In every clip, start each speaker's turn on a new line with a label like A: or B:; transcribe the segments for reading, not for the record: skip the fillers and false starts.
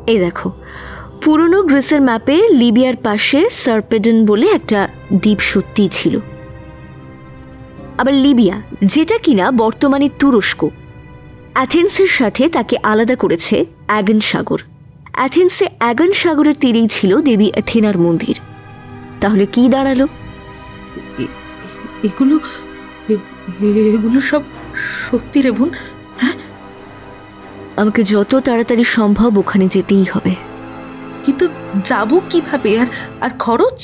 A: এই দেখো, পুরনো গ্রিসের ম্যাপে লিবিয়ার পাশে সার্পেডন বলে একটা দ্বীপ সত্যিই ছিল। আবার লিবিয়া, যেটা কিনা বর্তমানে তুরস্ক, অ্যাথেন্সের সাথে তাকে আলাদা করেছে অ্যাগন সাগর। অ্যাথেন্সে অ্যাগন সাগরের তীরেই ছিল দেবী অ্যাথেনার মন্দির। তাহলে কি দাঁড়ালো?
B: এগুলো সব সত্যি রে বোন? হ্যাঁ,
A: আমাকে যত তাড়াতাড়ি সম্ভব ওখানে যেতেই হবে।
B: কিন্তু যাবো কিভাবে? আর খরচ?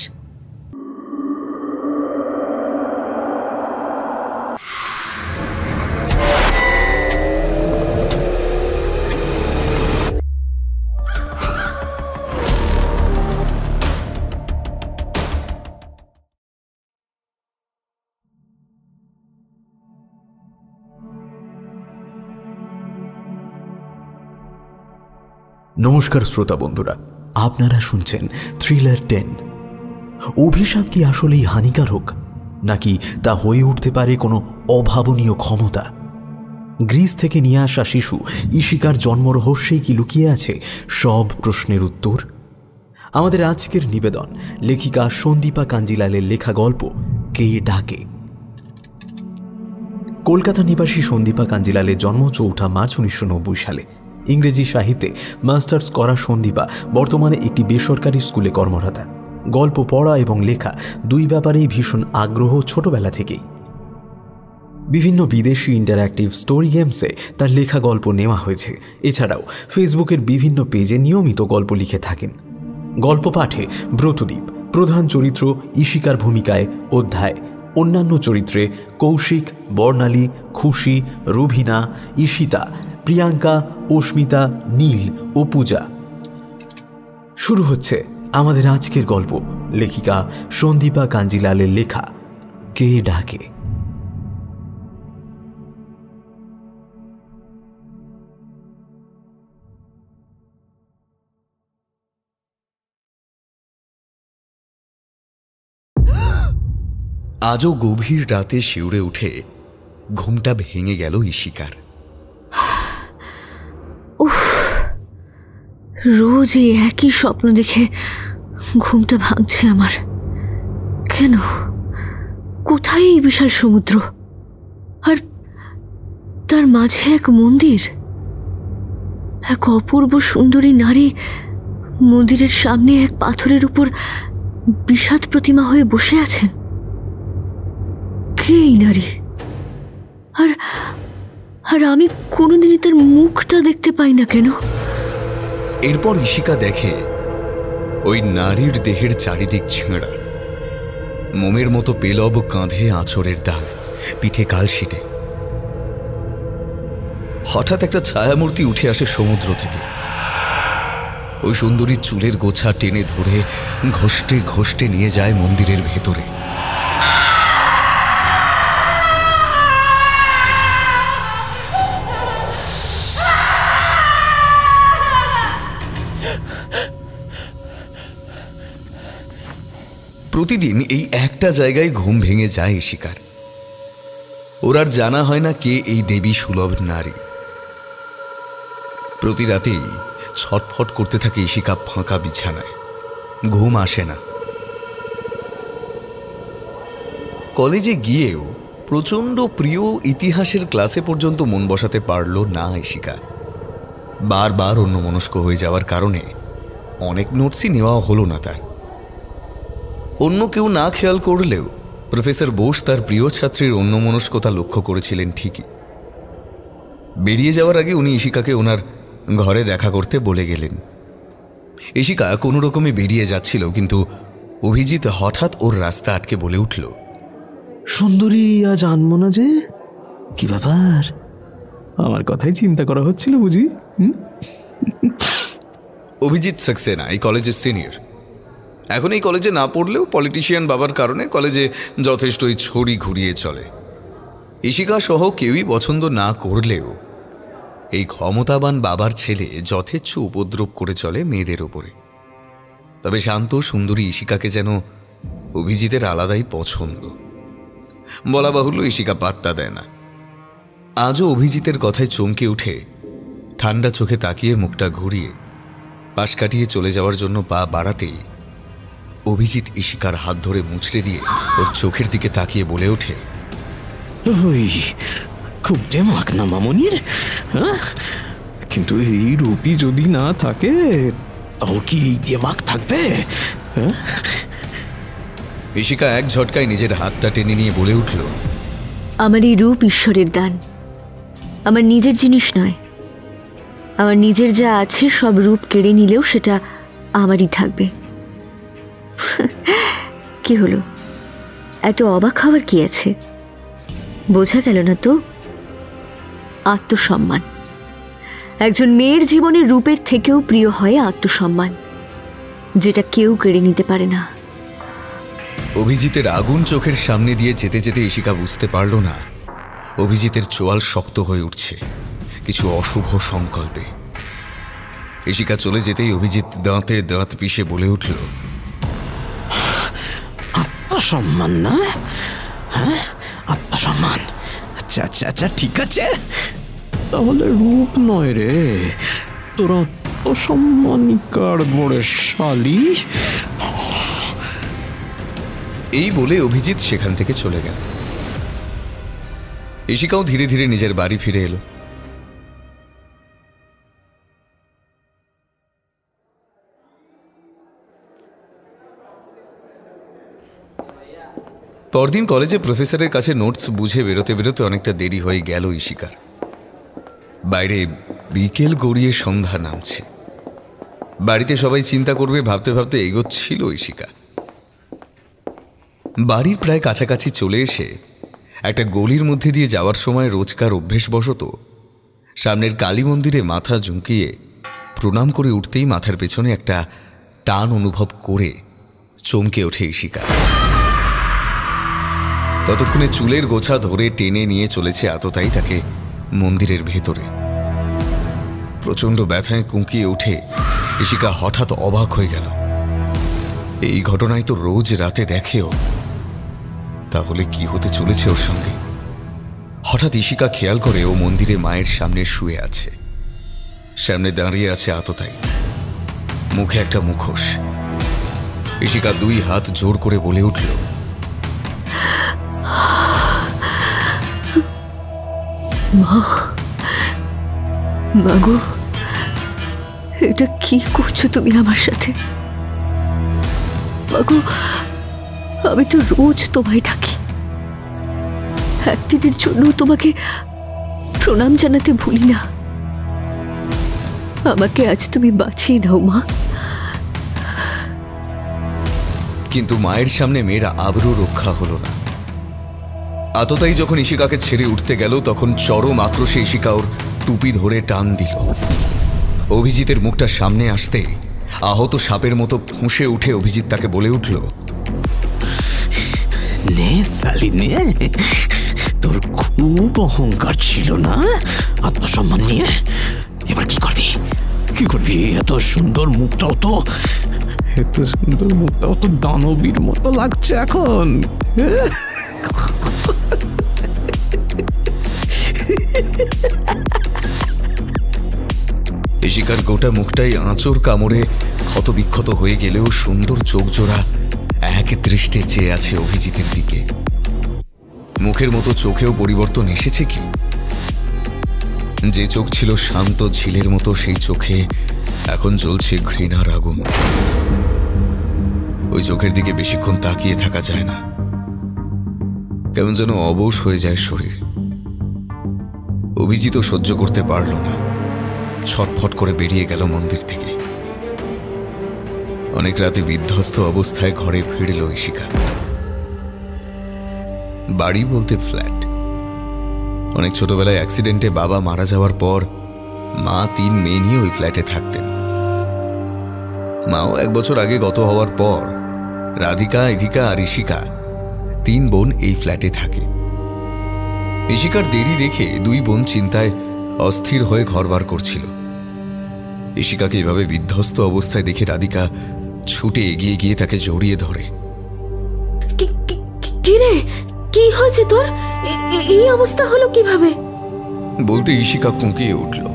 C: নমস্কার শ্রোতা বন্ধুরা, আপনারা শুনছেন থ্রিলার 10। অভিশাপ কি আসলেই হানিকারক, নাকি তা হয়ে উঠতে পারে কোনো অভাবনীয় ক্ষমতা? গ্রিস থেকে নিয়ে আসা শিশু ইশিকার জন্মরহস্যেই কি লুকিয়ে আছে সব প্রশ্নের উত্তর? আমাদের আজকের নিবেদন লেখিকা সন্দীপা কাঞ্জিলালের লেখা গল্প কে ডাকে। কলকাতা নিবাসী সন্দীপা কাঞ্জিলালের জন্ম 4 মার্চ 1990 সালে। ইংরেজি সাহিত্যে মাস্টার্স করা সন্দীপা বর্তমানে একটি বেসরকারি স্কুলে কর্মরতা। গল্প পড়া এবং লেখা দুই ব্যাপারেই ভীষণ আগ্রহ ছোটবেলা থেকেই। বিভিন্ন বিদেশি ইন্টারঅ্যাক্টিভ স্টোরি গেমসে তার লেখা গল্প নেওয়া হয়েছে। এছাড়াও ফেসবুকের বিভিন্ন পেজে নিয়মিত গল্প লিখে থাকেন। গল্প পাঠে ব্রতদ্বীপ, প্রধান চরিত্র ইশিকার ভূমিকায় অধ্যায়, অন্যান্য চরিত্রে কৌশিক, বর্ণালী, খুশি, রুভিনা, ঈশিতা, প্রিয়াঙ্কা, অস্মিতা, নীল ও পূজা। শুরু হচ্ছে আমাদের আজকের গল্প, লেখিকা সন্দীপা কাঞ্জিলালের লেখা কে ডাকে।
D: আজও গভীর রাতে শিউরে উঠে ঘুমটা ভেঙে গেল ইশিকার।
A: রোজ এই একই স্বপ্ন দেখে ঘুমটা ভাঙছে আমার। কেন? কোথায় এই বিশাল সমুদ্র, আর তার মাঝে এক মন্দির, এক অপূর্ব সুন্দরী নারী মন্দিরের সামনে এক পাথরের উপর বিষাদ প্রতিমা হয়ে বসে আছেন। কে এই নারী? আর আমি কোনোদিনই তার মুখটা দেখতে পাই না কেন?
D: এরপর ইশিকা দেখে ওই নারীর দেহের চারিদিক ছেঁড়া, মোমের মতো পেলব কাঁধে আঁচড়ের দাগ, পিঠে কালশিটে। হঠাৎ একটা ছায়ামূর্তি উঠে আসে সমুদ্র থেকে। ওই সুন্দরীর চুলের গোছা টেনে ধরে ঘষ্টে ঘষ্টে নিয়ে যায় মন্দিরের ভেতরে। প্রতিদিন এই একটা জায়গায় ঘুম ভেঙে যায় ইশিকার। ওর আর জানা হয় না কে এই দেবী সুলভ নারী। প্রতি রাতেই ছটফট করতে থাকে ইশিকা ফাঁকা বিছানায়, ঘুম আসে না। কলেজে গিয়েও প্রচণ্ড প্রিয় ইতিহাসের ক্লাসে পর্যন্ত মন বসাতে পারল না ইশিকা। বারবার অন্যমনস্ক হয়ে যাওয়ার কারণে অনেক নোটসই নেওয়া হলো না তার। অন্য কেউ না খেয়াল করলেও প্রফেসর বোস তার প্রিয় ছাত্রীর অন্যমনস্কতা লক্ষ্য করেছিলেন ঠিকই। বেরিয়ে যাওয়ার আগে উনি ইশিকাকে ওনার ঘরে দেখা করতে বলে গেলেন। ইশিকা কোনো রকমে বেরিয়ে যাচ্ছিল, কিন্তু অভিজিৎ হঠাৎ ওর রাস্তা আটকে বলে উঠল,
C: সুন্দরী আজ আনবো না যে? কি ব্যাপার? আমার কথাই চিন্তা করা হচ্ছিল বুঝি?
D: অভিজিৎ সাক্সেনা এই কলেজের সিনিয়র। এখন এই কলেজে না পড়লেও পলিটিশিয়ান বাবার কারণে কলেজে যথেষ্টই ছড়ি ঘুরিয়ে চলে। ইশিকা সহ কেউই পছন্দ না করলেও এই ক্ষমতাবান বাবার ছেলে যথেচ্ছ উপদ্রব করে চলে মেয়েদের ওপরে। তবে শান্ত সুন্দরী ইশিকাকে যেন অভিজিতের আলাদাই পছন্দ। বলা বাহুল্য, ইশিকা পাত্তা দেয় না। আজও অভিজিতের কথায় চমকে উঠে ঠান্ডা চোখে তাকিয়ে মুখটা ঘুরিয়ে পাশ কাটিয়ে চলে যাওয়ার জন্য পা বাড়াতেই অভিজিৎ ইশিকার হাত ধরে মুচড়ে দিয়ে ওর চোখের দিকে তাকিয়ে বলে ওঠে,
C: ওই খুব দেমাক না মামনির, হ্যাঁ? কিন্তু এই রূপই যদি না থাকে তাও কি এই দেমাক থাকবে? হ্যাঁ?
D: ইশিকা এক ঝটকায় নিজের হাতটা টেনে নিয়ে বলে উঠল,
A: আমার এই রূপ ঈশ্বরের দান, আমার নিজের জিনিস নয়। আমার নিজের যা আছে সব রূপ কেড়ে নিলেও সেটা আমারই থাকবে। কি হলো, এত অবাক হওয়ার কি আছে? বোঝা গেল না তো? আত্মসম্মান। একজন মেয়ের জীবনের রূপের থেকেও প্রিয় হয় আত্মসম্মান, যেটা কেউ কেড়ে নিতে পারে না।
D: অভিজিতের আগুন চোখের সামনে দিয়ে যেতে যেতে ইশিকা বুঝতে পারল না অভিজিতের চোয়াল শক্ত হয়ে উঠছে কিছু অশুভ সংকল্পে। ইশিকা চলে যেতেই অভিজিৎ দাঁতে দাঁত পিষে বলে উঠল,
C: আত্মসম্মান না? হ্যাঁ, আত্মসম্মান। আচ্ছা আচ্ছা আচ্ছা, ঠিক আছে। তাহলে রূপ নয় রে, তোর আত্মসম্মানিকার বড় শালী।
D: এই বলে অভিজিৎ সেখান থেকে চলে গেল। ইশিকাও ধীরে ধীরে নিজের বাড়ি ফিরে এলো। পরদিন কলেজে প্রফেসরের কাছে নোটস বুঝে বেরোতে বেরোতে অনেকটা দেরি হয়ে গেল ইশিকার। বাইরে বিকেল গড়িয়ে সন্ধ্যা নামছে। বাড়িতে সবাই চিন্তা করবে ভাবতে ভাবতে এগোচ্ছিল ইশিকা। বাড়ির প্রায় কাছাকাছি চলে এসে একটা গলির মধ্যে দিয়ে যাওয়ার সময় রোজকার অভ্যেসবশত সামনের কালী মন্দিরে মাথা ঝুঁকিয়ে প্রণাম করে উঠতেই মাথার পেছনে একটা টান অনুভব করে চমকে ওঠে ইশিকা। ততক্ষণে চুলের গোছা ধরে টেনে নিয়ে চলেছে আততায়ী তাকে মন্দিরের ভেতরে। প্রচণ্ড ব্যথায় কুঁকিয়ে উঠে ইশিকা হঠাৎ অবাক হয়ে গেল। এই ঘটনায় তো রোজ রাতে দেখেও, তাহলে কি হতে চলেছে ওর সঙ্গে? হঠাৎ ইশিকা খেয়াল করে ও মন্দিরে মায়ের সামনে শুয়ে আছে। সামনে দাঁড়িয়ে আছে আততায়ী, মুখে একটা মুখোশ। ইশিকা দুই হাত জোর করে বলে উঠল,
A: মাগো, এটা কি করছো তুমি আমার সাথে? মাগো, আমি তো রোজ তোমায় ডাকি, একদিনের জন্য তোমাকে প্রণাম জানাতে ভুলি না। আমাকে আজ তুমি বাঁচিয়ে নাও মা।
D: কিন্তু মায়ের সামনে মেয়েরা আবারও রক্ষা হলো না। আততায়ী যখন ইশিকাকে ছেড়ে উঠতে গেল তখন চরম আক্রোশে ইশিকা ওর টুপি ধরে টান দিল। অভিজিতের মুখটা সামনে আসতে আহত সাপের মতো ফুঁসে উঠে অভিজিৎ তাকে বলে উঠল,
C: নে সালি নে, তোর খুব অহংকার ছিল না আত্মসম্মান নিয়ে। এবার কি করবি? কি করবি? এত সুন্দর মুখটাও তো দানবীর মতো লাগছে এখন।
D: ইশিকার গোটা মুখটাই আঁচড় কামড়ে ক্ষতবিক্ষত হয়ে গেলেও সুন্দর চোখ জোড়া এক দৃষ্টে চেয়ে আছে অভিজিতের দিকে। মুখের মতো চোখেও পরিবর্তন এসেছে কি? যে চোখ ছিল শান্ত ঝিলের মতো সেই চোখে এখন জ্বলছে ঘৃণার আগুন। ওই চোখের দিকে বেশিক্ষণ তাকিয়ে থাকা যায় না, কেমন যেন অবশ হয়ে যায় শরীর। অভিজিৎও সহ্য করতে পারল না, ছটফট করে বেরিয়ে গেল মন্দির থেকে। অনেক রাতে বিধ্বস্ত অবস্থায় ঘরে ফিরল ইশিকা। বাড়ি বলতে ফ্ল্যাট। অনেক ছোটবেলায় অ্যাক্সিডেন্টে বাবা মারা যাওয়ার পর মা 3 মেয়ে নিয়ে ওই ফ্ল্যাটে থাকতেন। মাও 1 বছর আগে গত হওয়ার পর রাধিকা, ইধিকা আর ইশিকা 3 বোন এই ফ্ল্যাটে থাকে। ইশিকার দেরি দেখে 2 বোন চিন্তায় অস্থির হয়ে ঘরবার করছিল। ইশিকাকে এভাবে বিধ্বস্ত অবস্থায় দেখে রাধিকা ছুটে এগিয়ে গিয়ে তাকে জড়িয়ে ধরে।
A: কি রে, কি হয়েছে তোর? এই অবস্থা হলো কিভাবে?
D: বলতে ইশিকা কুঁকিয়ে উঠল।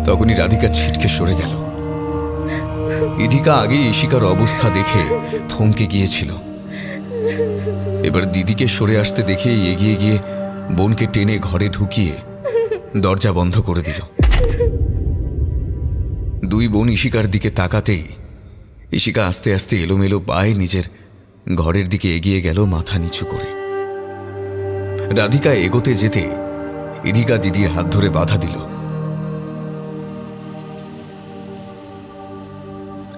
D: তখনই রাধিকা ছিটকে সরে গেল। ইধিকা আগে ইশিকার অবস্থা দেখে থমকে গিয়েছিল। এবার দিদিকে সরে আসতে দেখে এগিয়ে গিয়ে বোনকে টেনে ঘরে ঢুকিয়ে দরজা বন্ধ করে দিল। দুই বোন ইশিকার দিকে তাকাতেই ইশিকা আস্তে আস্তে এলোমেলো পায়ে নিজের ঘরের দিকে এগিয়ে গেল মাথা নিচু করে। রাধিকা এগোতে যেতে ইধিকা দিদির হাত ধরে বাধা দিল।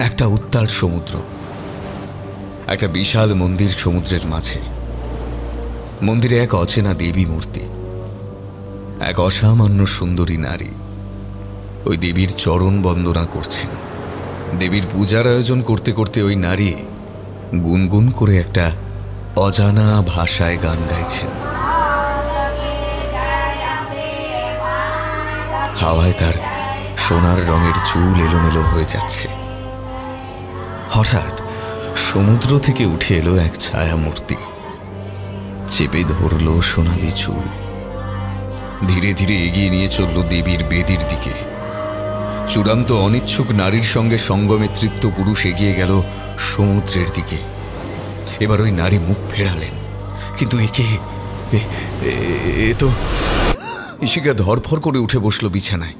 D: একটা উত্তাল সমুদ্র, একটা বিশাল মন্দির সমুদ্রের মাঝে। মন্দিরে এক অচেনা দেবী মূর্তি, এক অসামান্য সুন্দরী নারী ওই দেবীর চরণ বন্দনা করছেন। দেবীর পূজার আয়োজন করতে করতে ওই নারী গুনগুন করে একটা অজানা ভাষায় গান গাইছেন। হাওয়ায় তার সোনার রঙের চুল এলোমেলো হয়ে যাচ্ছে। হঠাৎ সমুদ্র থেকে উঠে এলো এক ছায়া মূর্তি, চেপে ধরল সোনালি চুল, ধীরে ধীরে এগিয়ে নিয়ে চলল দেবীর বেদির দিকে। চূড়ান্ত অনিচ্ছুক নারীর সঙ্গে সঙ্গমে তৃপ্ত পুরুষ এগিয়ে গেল সমুদ্রের দিকে। এবার ওই নারী মুখ ফেরালেন, কিন্তু এ তো ইশিকা ধরফর করে উঠে বসল বিছানায়।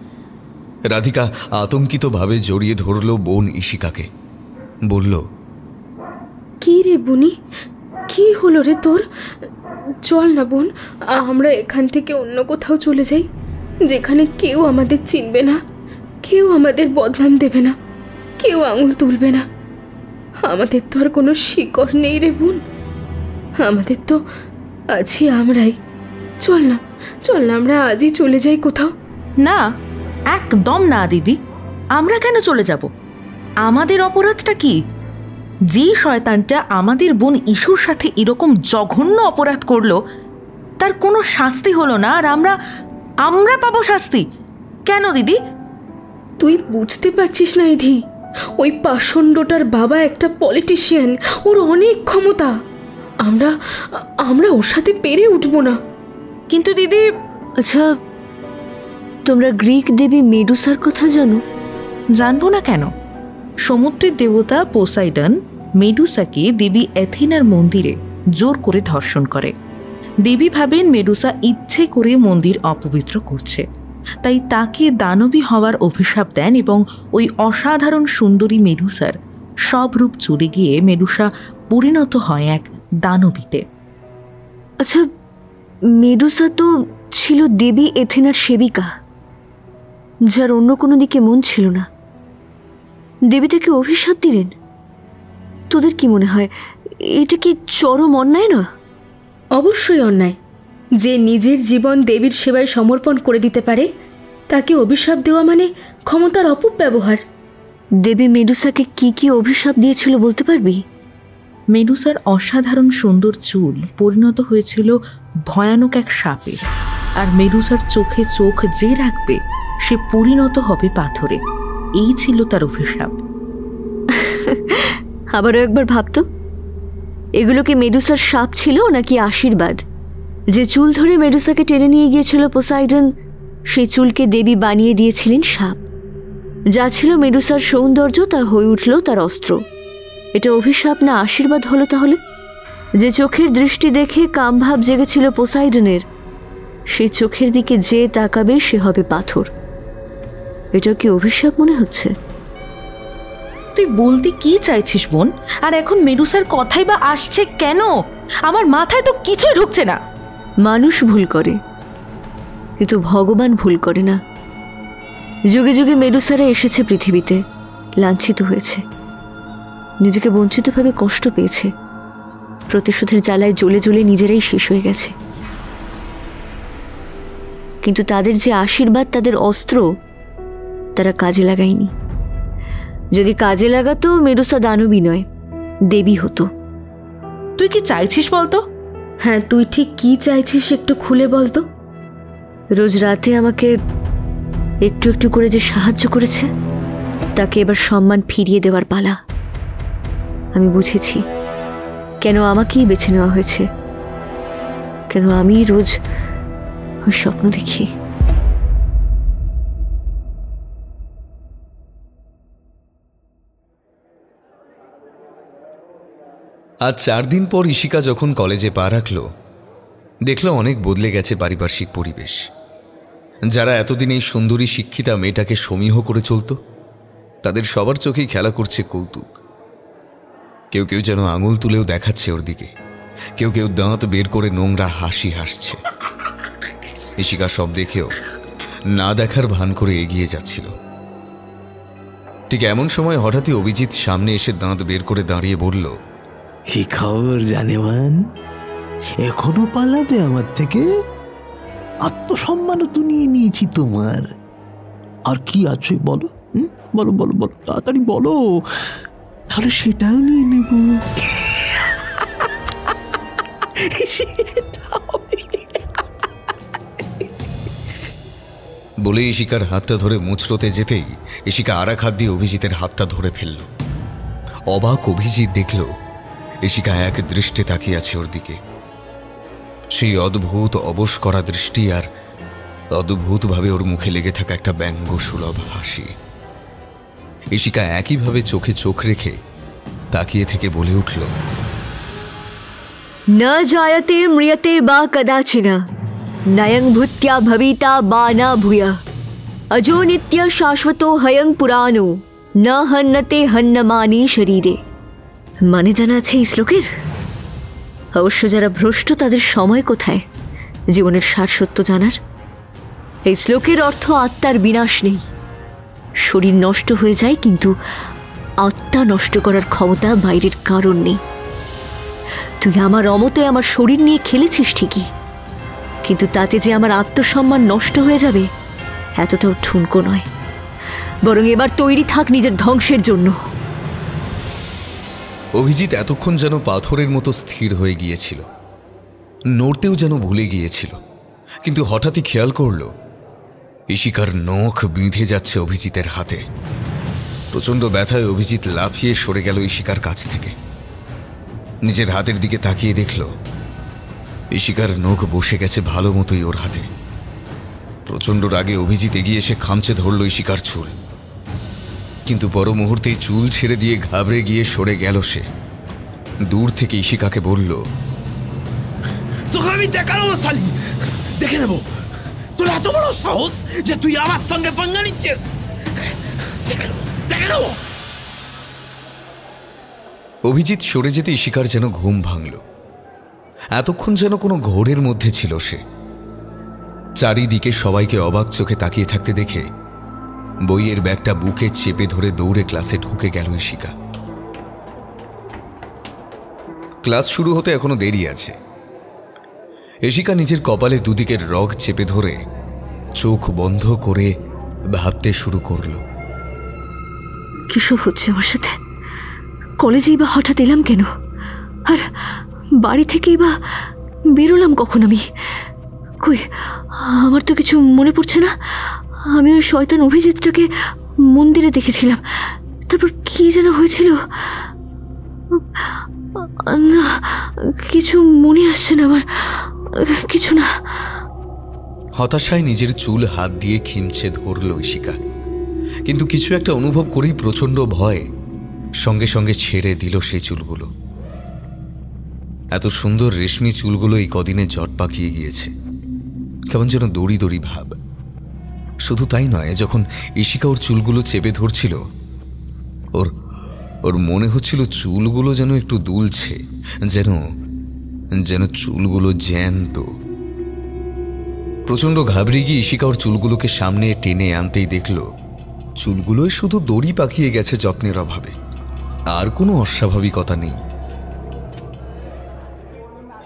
D: রাধিকা আতঙ্কিতভাবে জড়িয়ে ধরল বোন ইশিকাকে, বলল,
B: কি রে বুনি, কি হলো রে তোর? চল না বোন, আমরা এখান থেকে অন্য কোথাও চলে যাই, যেখানে কেউ আমাদের চিনবে না, কেউ আমাদের বদনাম দেবে না, কেউ আঙুল তুলবে না। আমাদের তো আর কোনো শিকড় নেই রে বোন, আমাদের তো আছি আমরাই। চল না, চল না, আমরা আজই চলে যাই কোথাও।
E: না, একদম না দিদি। আমরা কেন চলে যাব? আমাদের অপরাধটা কি? যে শয়তানটা আমাদের বোন ইস্যুর সাথে এরকম জঘন্য অপরাধ করলো তার কোনো শাস্তি হলো না, আর আমরা পাবো শাস্তি কেন দিদি?
B: তুই বুঝতে পারছিস না ইধি, ওই পাষণ্ডটার বাবা একটা পলিটিশিয়ান, ওর অনেক ক্ষমতা। আমরা ওর সাথে পেরে উঠবো না।
E: কিন্তু দিদি,
A: আচ্ছা, তোমরা গ্রিক দেবী মেডুসার কথা জানো?
E: জানবো না কেন? সমুদ্রের দেবতা পোসাইডন মেডুসাকে দেবী অ্যাথেনার মন্দিরে জোর করে ধর্ষণ করে। দেবী ভাবেন মেডুসা ইচ্ছে করে মন্দির অপবিত্র করছে, তাই তাকে দানবী হওয়ার অভিশাপ দেন এবং ওই অসাধারণ সুন্দরী মেডুসার সব রূপ চলে গিয়ে মেডুসা পরিণত হয় এক দানবীতে।
A: আচ্ছা, মেডুসা তো ছিল দেবী এথেনার সেবিকা, যার অন্য কোনো দিকে মন ছিল না। দেবী তাকে অভিশাপ দিলেন। তোদের কি মনে হয়, এটা কি চরম অন্যায় না?
B: অবশ্যই অন্যায়। যে নিজের জীবন দেবীর সেবায় সমর্পণ করে দিতে পারে তাকে অভিশাপ দেওয়া মানে ক্ষমতার অপব্যবহার।
A: দেবী মেডুসাকে কি কি অভিশাপ দিয়েছিল বলতে পারবি?
E: মেডুসার অসাধারণ সুন্দর চুল পরিণত হয়েছিল ভয়ানক এক সাপে, আর মেডুসার চোখে চোখ যে রাখবে সে পরিণত হবে পাথরে। এই ছিল তার অভিশাপ।
A: আবারও একবার ভাবতো, এগুলো কি মেডুসার শাপ ছিল নাকি আশীর্বাদ? যে চুল ধরে মেডুসাকে টেনে নিয়ে গিয়েছিল পোসাইডন, সেই চুলকে দেবী বানিয়ে দিয়েছিলেন সাপ। যা ছিল মেডুসার সৌন্দর্য তা হয়ে উঠল তার অস্ত্র। এটা অভিশাপ না আশীর্বাদ হলো তাহলে? যে চোখের দৃষ্টি দেখে কামভাব জেগেছিল পোসাইডনের, সেই চোখের দিকে যে তাকাবে সে হবে পাথর। এটা কি অভিশাপ মনে হচ্ছে?
E: তুই বলতে কি চাইছিস বোন? আর এখন মেডুসার কথাই বা আসছে কেন? আমার মাথায় তো কিছুই ঢুকছে না।
A: মানুষ ভুল করে, কিন্তু ভগবান ভুল করে না। যুগে যুগে মেডুসারা এসেছে পৃথিবীতে, লাঞ্ছিত হয়েছে, নিজেকে বঞ্চিতভাবে কষ্ট পেয়েছে, প্রতিশোধের জ্বালায় জ্বলে জ্বলে নিজেরাই শেষ হয়ে গেছে। কিন্তু তাদের যে আশীর্বাদ, তাদের অস্ত্র, তারা কাজে লাগায়নি। যদি কাজে লাগাতো মেডুসা দানবী নয়, দেবী হতো।
E: তুই কি চাইছিস বলতো?
B: হ্যাঁ, তুই ঠিক কি চাইছিস একটু খুলে বলতো।
A: রোজ রাতে আমাকে একটু একটু করে যে সাহায্য করেছে, তাকে এবার সম্মান ফিরিয়ে দেওয়ার পালা। আমি বুঝেছি কেন আমাকেই বেছে নেওয়া হয়েছে, কেন আমি রোজ ওই স্বপ্ন দেখি।
D: আজ 4 দিন পর ইশিকা যখন কলেজে পা রাখল, দেখল অনেক বদলে গেছে পারিপার্শ্বিক পরিবেশ। যারা এতদিন এই সুন্দরী শিক্ষিতা মেয়েটাকে সমীহ করে চলত, তাদের সবার চোখেই খেলা করছে কৌতুক। কেউ কেউ যেন আঙুল তুলেও দেখাচ্ছে ওর দিকে, কেউ কেউ দাঁত বের করে নোংরা হাসি হাসছে। ইশিকা সব দেখেও না দেখার ভান করে এগিয়ে যাচ্ছিল। ঠিক এমন সময় হঠাৎই অভিজিৎ সামনে এসে দাঁত বের করে দাঁড়িয়ে বলল,
F: কি খবর জানেমান? এখনো পালাবে আমার থেকে? আত্মসম্মানও তো নিয়ে নিয়েছি তোমার। আর কি আছে বলো? বলো বলো বলো, তাড়াতাড়ি বলো, তাহলে সেটাও নিয়ে নেব।
D: বলে ইশিকার হাতটা ধরে মুচড়োতে যেতেই ইশিকা আর এক হাত দিয়ে অভিজিতের হাতটা ধরে ফেলল। অবাক অভিজিৎ দেখল ইশিকা এক দৃষ্টে তাকিয়ে আছে ওর দিকে। সেই অদ্ভুত অবশ করা দৃষ্টি আর অদ্ভুতভাবে ওর মুখে লেগে থাকা একটা ব্যঙ্গ সুলভ হাসি। ইশিকা একইভাবে চোখে চোখ রেখে তাকিয়ে থেকে বলে উঠল,
A: न जायते म्रियते बा कदाचिन नयं भूत्या भविता बा न भूय अजो नित्य शाश्वतो हयं पुराणो न हन्नते हन्नमानी शरीरे। মানে জানা আছে এই শ্লোকের? অবশ্য যারা ভ্রষ্ট তাদের সময় কোথায় জীবনের সার সত্য জানার? এই শ্লোকের অর্থ আত্মার বিনাশ নেই, শরীর নষ্ট হয়ে যায় কিন্তু আত্মা নষ্ট করার ক্ষমতা বাইরের কারণ নেই। তুই আমার অমতে আমার শরীর নিয়ে খেলেছিস ঠিকই, কিন্তু তাতে যে আমার আত্মসম্মান নষ্ট হয়ে যাবে এতটাও ঠুনকো নয়। বরং এবার তৈরি থাক নিজের ধ্বংসের জন্য।
D: অভিজিৎ এতক্ষণ যেন পাথরের মতো স্থির হয়ে গিয়েছিল, নড়তেও যেন ভুলে গিয়েছিল। কিন্তু হঠাৎই খেয়াল করল ইশিকার নখ বিঁধে যাচ্ছে অভিজিতের হাতে। প্রচণ্ড ব্যথায় অভিজিৎ লাফিয়ে সরে গেল ইশিকার কাছ থেকে। নিজের হাতের দিকে তাকিয়ে দেখল ইশিকার নখ বসে গেছে ভালো মতোই ওর হাতে। প্রচণ্ড রাগে অভিজিৎ এগিয়ে এসে খামচে ধরল ইশিকার চুল, কিন্তু পর মুহূর্তেই চুল ছেড়ে দিয়ে ঘাবড়ে গিয়ে সরে গেল সে। দূর থেকে ইশিকাকে বলল,
F: তোকে আমি দেখাবো শালি, দেখে নেবো তোর এত বড় সাহস যে তুই আমার সঙ্গে পাঙ্গা নিচ্ছিস। দেখে নেবো।
D: অভিজিৎ সরে যেতে ইশিকার যেন ঘুম ভাঙল। এতক্ষণ যেন কোনো ঘোরের মধ্যে ছিল সে। চারিদিকে সবাইকে অবাক চোখে তাকিয়ে থাকতে দেখে বইয়ের ব্যাগটা বুকে চেপে ধরে দৌড়ে ক্লাসে ঢুকে গেল ইশিকা। ক্লাস শুরু হতে এখনো দেরি আছে। ইশিকা নিজের কপালে দুদিকের রগ চেপে ধরে চোখ বন্ধ করে ভাবতে শুরু করল,
A: কিসব হচ্ছে আমার সাথে? কলেজেই বা হঠাৎ এলাম কেন? আর বাড়ি থেকেই বা বেরোলাম কখন আমি? কই, আমার তো কিছু মনে পড়ছে না। আমি ওই শয়তান অভিজিৎটাকে মন্দিরে দেখেছিলাম, তারপর কি যেন হয়েছিল, না কিছু মনে আসছে না আমার, কিছু না।
D: হতাশায় নিজের চুল হাত দিয়ে খিমচে ধরল ইশিকা, কিন্তু কিছু একটা অনুভব করেই প্রচণ্ড ভয় সঙ্গে সঙ্গে ছেড়ে দিল সেই চুলগুলো। এত সুন্দর রেশমি চুলগুলো এই কদিনে জট পাকিয়ে গিয়েছে, কেমন যেন দড়ি দড়ি ভাব। শুধু তাই নয়, যখন ইশিকা ওর চুলগুলো চেপে ধরছিল ওর মনে হচ্ছিল চুলগুলো যেন একটু দুলছে, যেন যেন চুলগুলো জ্যান্ত। প্রচণ্ড ঘাবড়ে গিয়ে ইশিকা ওর চুলগুলোকে সামনে টেনে আনতেই দেখল চুলগুলোই শুধু দড়ি পাকিয়ে গেছে যত্নের অভাবে, আর কোনো অস্বাভাবিকতা নেই।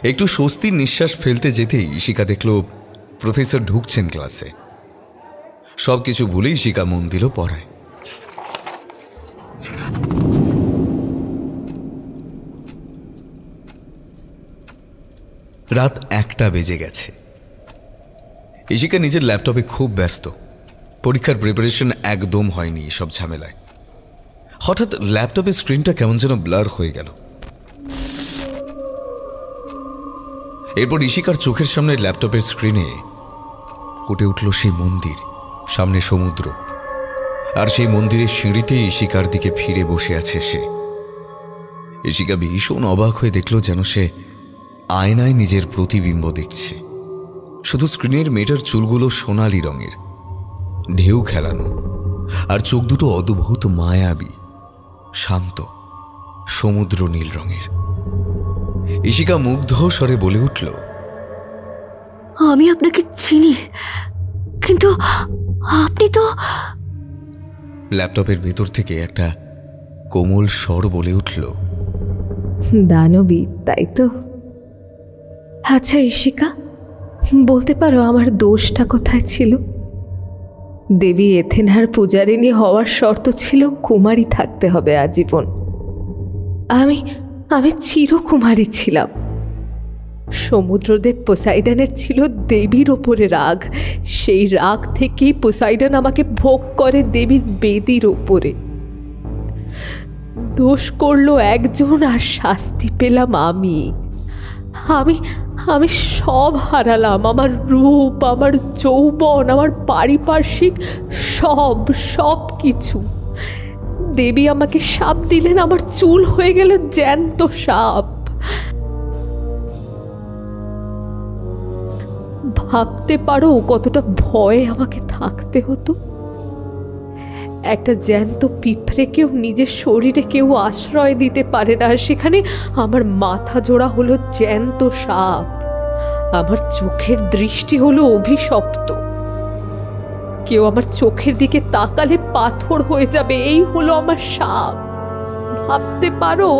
D: একটু স্বস্তির নিঃশ্বাস ফেলতে যেতেই ইশিকা দেখল প্রফেসর ঢুকছেন ক্লাসে। সবকিছু ভুলে ইশিকা মন দিল পড়ায়। রাত 1টা বেজে গেছে। ইশিকা নিজের ল্যাপটপে খুব ব্যস্ত। পরীক্ষার প্রিপারেশন একদম হয়নি সব ঝামেলায়। হঠাৎ ল্যাপটপের স্ক্রিনটা কেমন যেন ব্লার হয়ে গেল। এরপর ইশিকার চোখের সামনে ল্যাপটপের স্ক্রিনে ফুটে উঠল সেই মন্দির, সামনে সমুদ্র, আর সেই মন্দিরের সিঁড়িতে ইশিকার দিকে ফিরে বসে আছে সে। ইশিকা ভীষণ অবাক হয়ে দেখল যেন সে আয়নায় নিজের প্রতিবিম্ব দেখছে। শুধু স্ক্রিনের মেয়েটার চুলগুলো সোনালি রঙের, ঢেউ খেলানো, আর চোখ দুটো অদ্ভুত মায়াবী, শান্ত, সমুদ্র নীল রঙের। ইশিকা মুগ্ধ স্বরে বলে উঠল,
A: আমি আপনাকে চিনি, কিন্তু আপনি তো...
D: ল্যাপটপের ভেতর থেকে একটা কোমল স্বর বলে উঠল,
B: দানবী, তাই তো? আচ্ছা ইশিকা, বলতে পারো আমার দোষটা কোথায় ছিল? দেবী এথেনার পূজারিণী হওয়ার শর্ত ছিল কুমারী থাকতে হবে আজীবন। আমি চিরকুমারী ছিলাম। সমুদ্রদেব পোসাইডনের ছিল দেবীর ওপরে রাগ, সেই রাগ থেকেই পোসাইডন আমাকে ভোগ করে দেবীর বেদির ওপরে। দোষ করলো একজন আর শাস্তি পেলাম আমি। আমি সব হারালাম, আমার রূপ, আমার যৌবন, আমার পারিপার্শ্বিক সব কিছু। দেবী আমাকে সাপ দিলেন, আমার চুল হয়ে গেল জ্যান্ত সাপ। ভাবতে পারো কতটা ভয়ে আমাকে থাকতে হতো। একটা জ্যান্ত পিঁপড়েকেও নিজের শরীরে কেউ আশ্রয় দিতে পারে না, সেখানে আমার মাথা জোড়া হলো জ্যান্ত সাপ। আমার চোখের দৃষ্টি হলো অভিশপ্ত। কেউ আমার চোখের দিকে তাকালে পাথর হয়ে যাবে, এই হলো আমার সাপ। ভাবতে পারো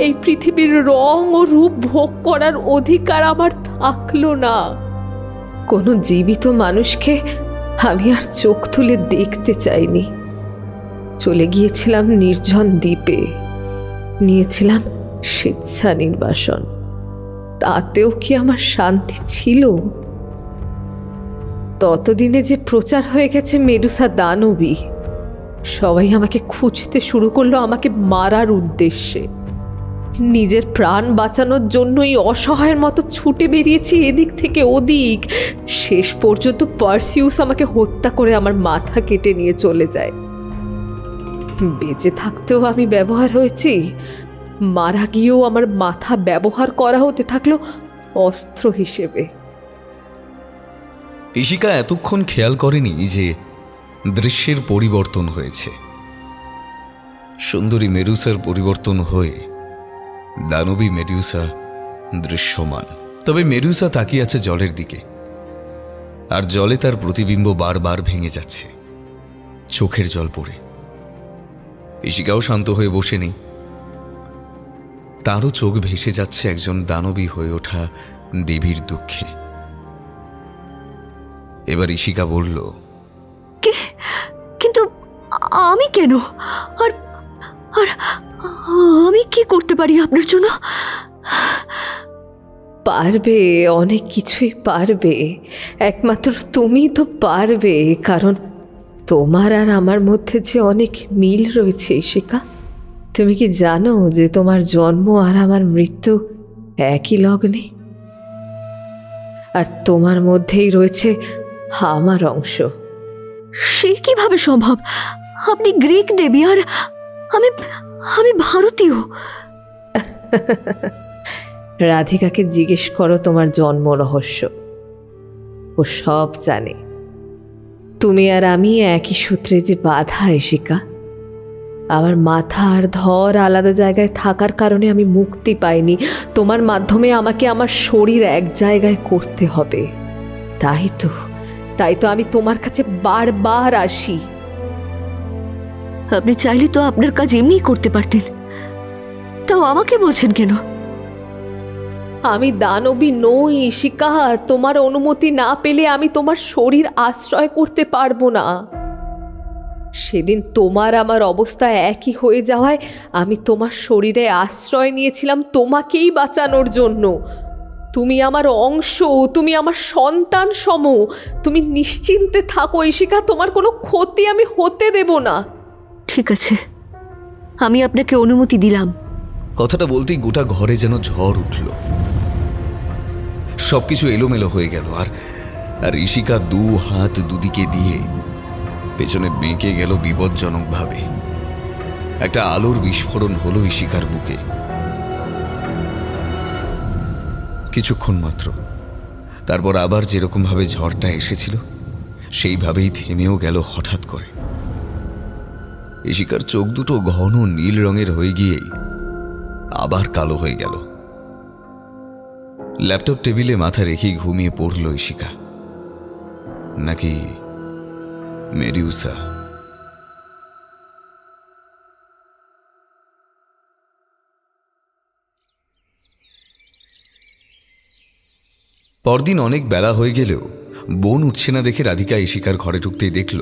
B: এই পৃথিবীর রং ও রূপ ভোগ করার অধিকার আমার থাকলো না। কোনো জীবিত মানুষকে আমি আর চোখ তুলে দেখতে চাইনি। চলে গিয়েছিলাম নির্জন দ্বীপে, নিয়েছিলাম স্বেচ্ছা নির্বাসন। তাতেও কি আমার শান্তি ছিল? ততদিনে যে প্রচার হয়ে গেছে মেডুসা দানবী, সবাই আমাকে খুঁজতে শুরু করলো আমাকে মারার উদ্দেশ্যে। নিজের প্রাণ বাঁচানোর জন্যই অসহায়ের মতো ছুটে বেরিয়েছি এদিক থেকে ওদিক। শেষ পর্যন্ত পার্সিউস আমাকে হত্যা করে আমার মাথা কেটে নিয়ে চলে যায়। বেঁচে থাকতেও আমি ব্যবহার হয়েছি, মারা গিয়েও আমার মাথা ব্যবহার করা হতে থাকলো অস্ত্র হিসেবে।
D: ইশিকা এতক্ষণ খেয়াল করেনি যে দৃশ্যের পরিবর্তন হয়েছে। সুন্দরী মেডুসার পরিবর্তন হয়ে দানবী মেডুসা দৃশ্যমান। তবে মেডুসা তাকিয়ে আছে জলের দিকে, আর জলে তার প্রতিবিম্ব বারবার ভেঙে যাচ্ছে, চোখের জল পড়ে। ইশিকাও শান্ত হয়ে বসে নেই, তারও চোখ ভেসে যাচ্ছে একজন দানবী হয়ে ওঠা দেবীর দুঃখে। এবার ইশিকা বলল,
A: কিন্তু আমি কেন? আর আর আমি কি করতে পারি আপনার জন্য?
B: পারবে, অনেক কিছুই পারবে। একমাত্র তুমি তো পারবে, কারণ তোমার আর আমার মধ্যে যে অনেক মিল রয়েছে ইশিকা। তুমি কি জানো যে তোমার জন্ম আর আমার মৃত্যু একই লগ্নে? আর তোমার মধ্যেই রয়েছে আমার অংশ।
A: সে কিভাবে সম্ভব? আপনি গ্রিক দেবী আর আমি ভারতীয়।
B: রাধিকাকে জিজ্ঞেস করো তোমার জন্ম রহস্য, ও সব জানে। তুমি আর আমি একই সূত্রে যে বাঁধা ইশিকা। আমার মাথা আর ধর আলাদা জায়গায় থাকার কারণে আমি মুক্তি পাইনি। তোমার মাধ্যমে আমাকে আমার শরীর এক জায়গায় করতে হবে। তাই তো আমি তোমার কাছে বারবার আসি।
A: আপনি চাইলে তো আপনার কাজ এমনি করতে পারতেন, তাও আমাকে বলছেন কেন?
B: আমি দানবী নই ইশিকা। তোমার অনুমতি না পেলে আমি তোমার শরীর আশ্রয় করতে পারবো না। সেদিন তোমার আমার অবস্থা একই হয়ে যাওয়ায় আমি তোমার শরীরে আশ্রয় নিয়েছিলাম তোমাকেই বাঁচানোর জন্য। তুমি আমার অংশ, তুমি আমার সন্তান সম। তুমি নিশ্চিন্তে থাকো ইশিকা, তোমার কোনো ক্ষতি আমি হতে দেব না।
A: ঠিক আছে, আমি আপনাকে অনুমতি দিলাম।
D: কথাটা বলতেই গোটা ঘরে যেন ঝড় উঠল, সবকিছু এলোমেলো হয়ে গেল। আর ইশিকা দু হাত দুদিকে দিয়ে পেছনে বেঁকে গেল বিপজ্জনকভাবে। একটা আলোর বিস্ফোরণ হলো ইশিকার বুকে। কিছুক্ষণ মাত্র। তারপর আবার যেরকমভাবে ঝড়টা এসেছিল সেইভাবেই থেমেও গেল হঠাৎ করে। ইশিকার চোখ দুটো ঘন নীল রঙের হয়ে গিয়েই আবার কালো হয়ে গেল। ল্যাপটপ টেবিলে মাথা রেখেই ঘুমিয়ে পড়ল ইশিকা। নাকি মেডুসা? পরদিন অনেক বেলা হয়ে গেলেও বোন উঠছে না দেখে রাধিকা ইশিকার ঘরে ঢুকতেই দেখল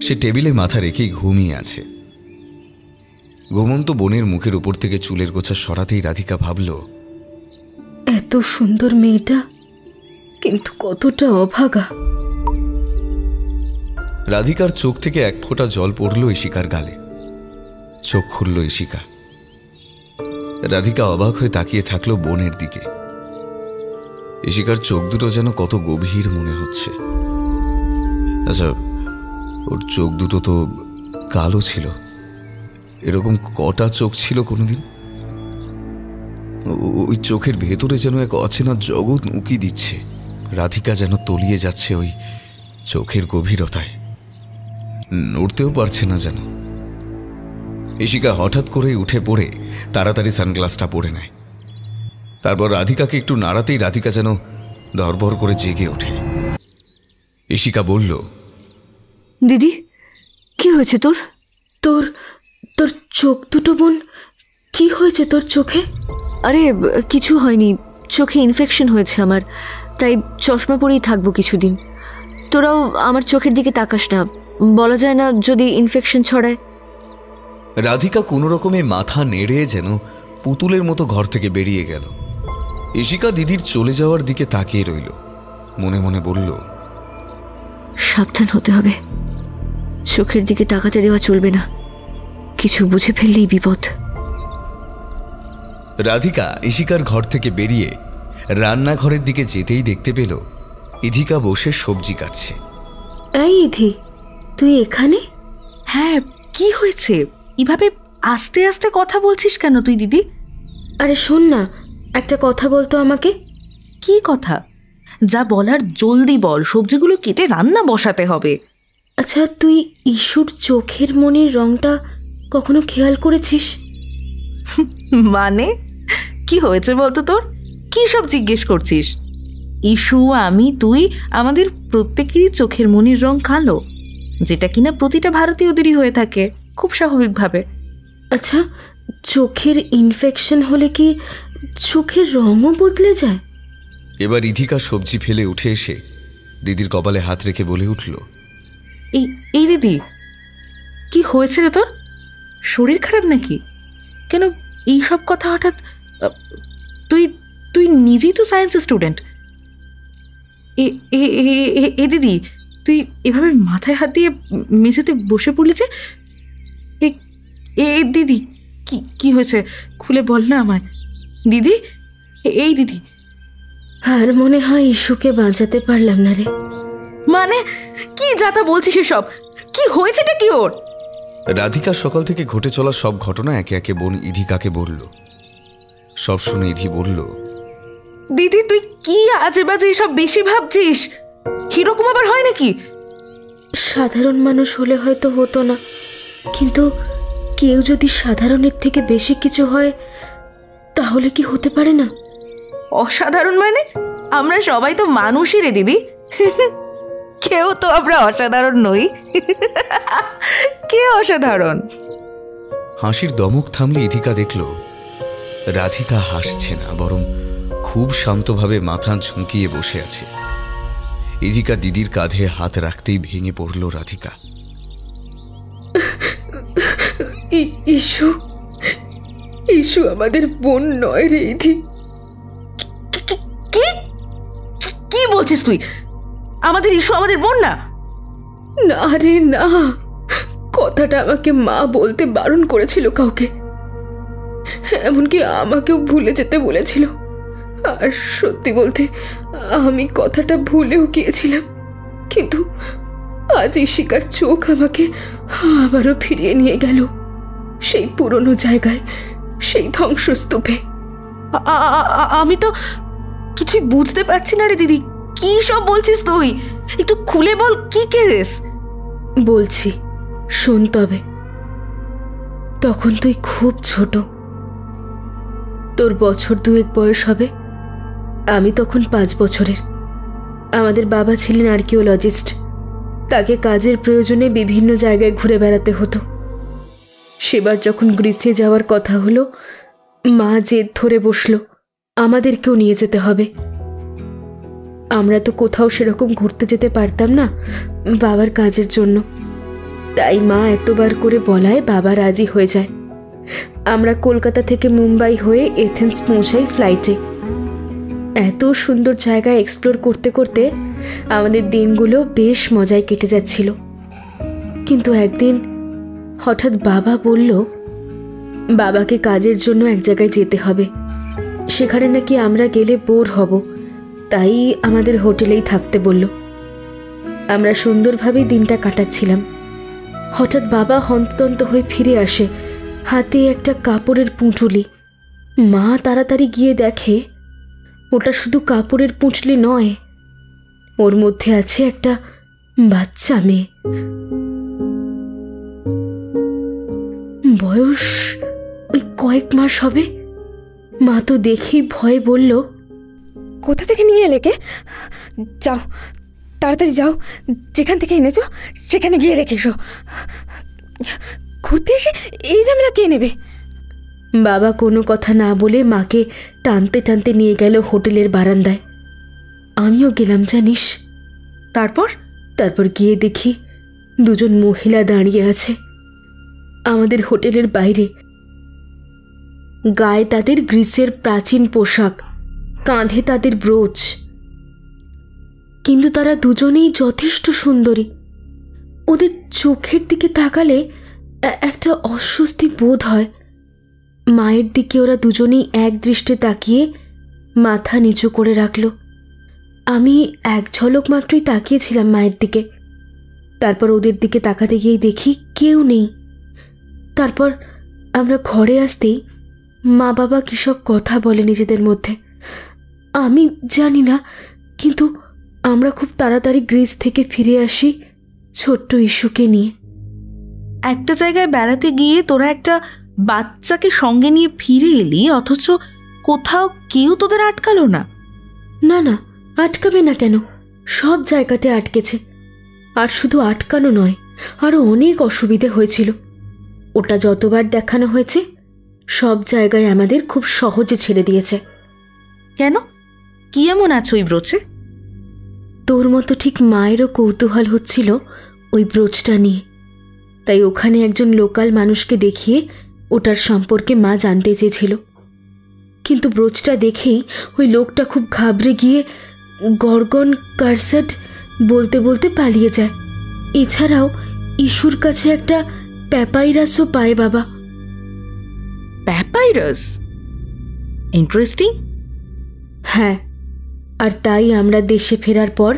D: সে টেবিলে মাথা রেখেই ঘুমিয়ে আছে। ঘুমন্ত বোনের মুখের উপর থেকে চুলের গোছা সরাতেই রাধিকা ভাবল,
B: এত সুন্দর মেয়েটা কিন্তু কতটা অভাগা।
D: রাধিকার চোখ থেকে এক ফোঁটা জল পড়ল ইশিকার গালে। চোখ খুলল ইশিকা। রাধিকা অবাক হয়ে তাকিয়ে থাকলো বোনের দিকে। ইশিকার চোখ দুটো যেন কত গভীর মনে হচ্ছে। আচ্ছা, ওর চোখ দুটো তো কালো ছিল, এরকম কটা চোখ ছিল কোনোদিন? ওই চোখের ভেতরে যেন এক অচেনা জগৎ উঁকি দিচ্ছে। রাধিকা যেন তলিয়ে যাচ্ছে ওই চোখের গভীরতায়, নড়তেও পারছে না যেন। ইশিকা হঠাৎ করেই উঠে পড়ে তাড়াতাড়ি সানগ্লাসটা পরে নেয়। তারপর রাধিকাকে একটু নাড়াতেই রাধিকা যেন ধরবর করে জেগে ওঠে। ইশিকা বলল,
A: দিদি, কি হয়েছে তোর?
B: তোর তোর চোখ দুটো বোন, কি হয়েছে তোর চোখে?
A: আরে কিছু হয়নি, চোখে ইনফেকশন হয়েছে আমার, তাই চশমা পরেই থাকবো কিছুদিন। তোরাও আমার চোখের দিকে তাকাস না, বলা যায় না যদি ইনফেকশন ছড়ায়।
D: রাধিকা কোনো রকমে মাথা নেড়ে যেন পুতুলের মতো ঘর থেকে বেরিয়ে গেল। ইশিকা দিদির চলে যাওয়ার দিকে তাকিয়ে রইল। মনে মনে বলল,
A: সাবধান হতে হবে, চোখের দিকে তাকাতে দেওয়া চলবে না, কিছু বুঝে ফেললেই বিপদ।
D: রাধিকা ইশিকার ঘর থেকে বেরিয়ে রান্নাঘরের দিকে যেতেই দেখতে পেল ইধিকা বসে সবজি কাটছে।
B: এই ইধি, তুই এখানে?
E: হ্যাঁ, কি হয়েছে? এভাবে আস্তে আস্তে কথা বলছিস কেন তুই দিদি?
B: আরে শোন না, একটা কথা বলতো আমাকে।
E: কি কথা? যা বলার জলদি বল, সবজিগুলো কেটে রান্না বসাতে হবে।
B: আচ্ছা, তুই ইস্যুর চোখের মনির রংটা কখনো খেয়াল করেছিস?
E: মানে কি হয়েছে বলতো তোর? কি সব জিজ্ঞেস করছিস? ইস্যু, আমি, তুই, আমাদের প্রত্যেকেরই চোখের মনির রং কালো, যেটা কিনা প্রতিটা ভারতীয়দেরই হয়ে থাকে খুব স্বাভাবিকভাবে।
B: আচ্ছা, চোখের ইনফেকশন হলে কি চোখের রঙও বদলে যায়?
D: এবার ইধিকা সবজি ফেলে উঠে এসে দিদির কপালে হাত রেখে বলে উঠল,
E: এই দিদি, কি হয়েছে রে তোর? শরীর খারাপ নাকি? কেন এই সব কথা হঠাৎ? তুই নিজেই তো সায়েন্স স্টুডেন্ট। এ দিদি, তুই এভাবে মাথায় হাত দিয়ে মেঝেতে বসে পড়লি যে? এ দিদি, কি হয়েছে খুলে বল না আমায়। দিদি, এই দিদি।
B: আর মনে হয় ইস্যুকে বাঁচাতে পারলাম না রে।
E: মানে কি যাতা বলছিস এসব? কি হয়েছেটা কি ওর?
D: রাধিকা সকাল থেকে ঘটে চলা সব ঘটনা একে একে বোন ইধিকাকে বলল। সব শুনে ইধি বলল,
E: দিদি, তুই কি আজে বাজে এসব বেশি ভাবছিস? এরকম আবার হয় নাকি?
B: সাধারণ মানুষ হলে হয়তো হতো না, কিন্তু কেউ যদি সাধারণের থেকে বেশি কিছু হয় তাহলে কি হতে পারে না?
E: অসাধারণ মানে? আমরা সবাই তো মানুষই রে দিদি, কেউ তো আমরা অসাধারণ নই। কে অসাধারণ?
D: হাসির দমক থামলে ইধিকা দেখল রাধিকা হাসছে না, বরং খুব শান্তভাবে মাথা ঝুঁকিয়ে বসে আছে। ইধিকা দিদির কাঁধে হাত রাখতেই ভেঙে পড়ল রাধিকা।
B: ইস্যু আমাদের বোন নয় রে ইধি।
E: কি বলছিস তুই? আমাদের ইস্যু আমাদের বোন না?
B: না রে না, কথাটা আমাকে মা বলতে বারণ করেছিল কাউকে, এমনকি আমাকেও ভুলে যেতে বলেছিল। আর সত্যি বলতে আমি কথাটা ভুলেও গিয়েছিলাম, কিন্তু আজ ইশিকার চোখ আমাকে আবারও ফিরিয়ে নিয়ে গেল সেই পুরনো জায়গায়, সেই ধ্বংসস্তূপে।
E: কিছুই বুঝতে পারছি না রে দিদি, কি সব বলছিস তুই? একটু খুলে বল, কি কেস?
B: বলছি, শোন তবে। তখন তুই খুব ছোট, তোর বছর 2 বয়স হবে, আমি তখন 5 বছরের। আমাদের বাবা ছিলেন আর্কিওলজিস্ট, তাকে কাজের প্রয়োজনে বিভিন্ন জায়গায় ঘুরে বেড়াতে হতো। সেবার যখন গ্রিসে যাওয়ার কথা হলো, মা জেদ ধরে বসলো আমাদেরকেও নিয়ে যেতে হবে। আমরা তো কোথাও সেরকম ঘুরতে যেতে পারতাম না বাবার কাজের জন্য, তাই মা এতবার করে বলায় বাবা রাজি হয়ে যায়। আমরা কলকাতা থেকে মুম্বাই হয়ে এথেন্স পৌঁছাই ফ্লাইটে। এত সুন্দর জায়গা এক্সপ্লোর করতে করতে আমাদের দিনগুলো বেশ মজায় কেটে যাচ্ছিল। কিন্তু একদিন হঠাৎ বাবা বলল বাবাকে কাজের জন্য এক জায়গায় যেতে হবে, সেখানে নাকি আমরা গেলে বোর হব, তাই আমাদের হোটেলেই থাকতে বলল। আমরা সুন্দরভাবেই দিনটা কাটাচ্ছিলাম। হঠাৎ বাবা হন্তদন্ত হয়ে ফিরে আসে, হাতে একটা কাপড়ের পুঁটুলি। মা তাড়াতাড়ি গিয়ে দেখে ওটা শুধু কাপড়ের পুঁটলি নয়, ওর মধ্যে আছে একটা বাচ্চা মেয়ে। বয়স ওই কয়েক মাস হবে। মা তো দেখেই ভয়ে বলল,
G: কোথা থেকে নিয়ে এলে কে? যাও, তাড়াতাড়ি যাও, যেখান থেকে এনেছো সেখানে গিয়ে রেখেছো। ঘুরতে এসে এই ঝামেলা কে নেবে?
B: বাবা কোনো কথা না বলে মাকে টানতে টানতে নিয়ে গেল হোটেলের বারান্দায়। আমিও গেলাম জানিস। তারপর গিয়ে দেখি দুজন মহিলা দাঁড়িয়ে আছে আমাদের হোটেলের বাইরে। গায়ে তাদের গ্রিসের প্রাচীন পোশাক, কাঁধে তাদের ব্রোচ, কিন্তু তারা দুজনেই যথেষ্ট সুন্দরী। ওদের চোখের দিকে তাকালে একটা অস্বস্তি বোধ হয়। মায়ের দিকে ওরা দুজনেই এক দৃষ্টে তাকিয়ে মাথা নিচু করে রাখল। আমি এক ঝলক মাত্রই তাকিয়েছিলাম মায়ের দিকে, তারপর ওদের দিকে তাকাতে গিয়ে দেখি কেউ নেই। তারপর আমরা ঘরে আসতেই মা বাবা কী সব কথা বলে নিজেদের মধ্যে, আমি জানি না, কিন্তু আমরা খুব তাড়াতাড়ি গ্রিস থেকে ফিরে আসি ছোট্ট ইস্যুকে নিয়ে।
E: একটা জায়গায় বেড়াতে গিয়ে তোরা একটা বাচ্চাকে সঙ্গে নিয়ে ফিরে এলি, অথচ কোথাও কেউ তোদের আটকালো না?
B: না না, আটকাবে না কেন? সব জায়গাতে আটকেছে। আর শুধু আটকানো নয়, আরও অনেক অসুবিধে হয়েছিল। ওটা যতবার দেখানো হয়েছে সব জায়গায় আমাদের খুব সহজে ছেড়ে দিয়েছে।
E: কেন? কি এমন আছে ওই ব্রোচে?
B: তোর মতো ঠিক মায়েরও কৌতূহল হচ্ছিল ওই ব্রোচটা নিয়ে, তাই ওখানে একজন লোকাল মানুষকে দেখিয়ে ওটার সম্পর্কে মা জানতে চেয়েছিল। কিন্তু ব্রোচটা দেখেই ওই লোকটা খুব ঘাবড়ে গিয়ে গর্গন কারসেট বলতে বলতে পালিয়ে যায়। এছাড়াও ইস্যুর কাছে একটা প্যাপাইরাসও পায় বাবা।
E: প্যাপাইরাস? ইন্টারেস্টিং।
B: হ্যাঁ, আর তাই আমরা দেশে ফেরার পর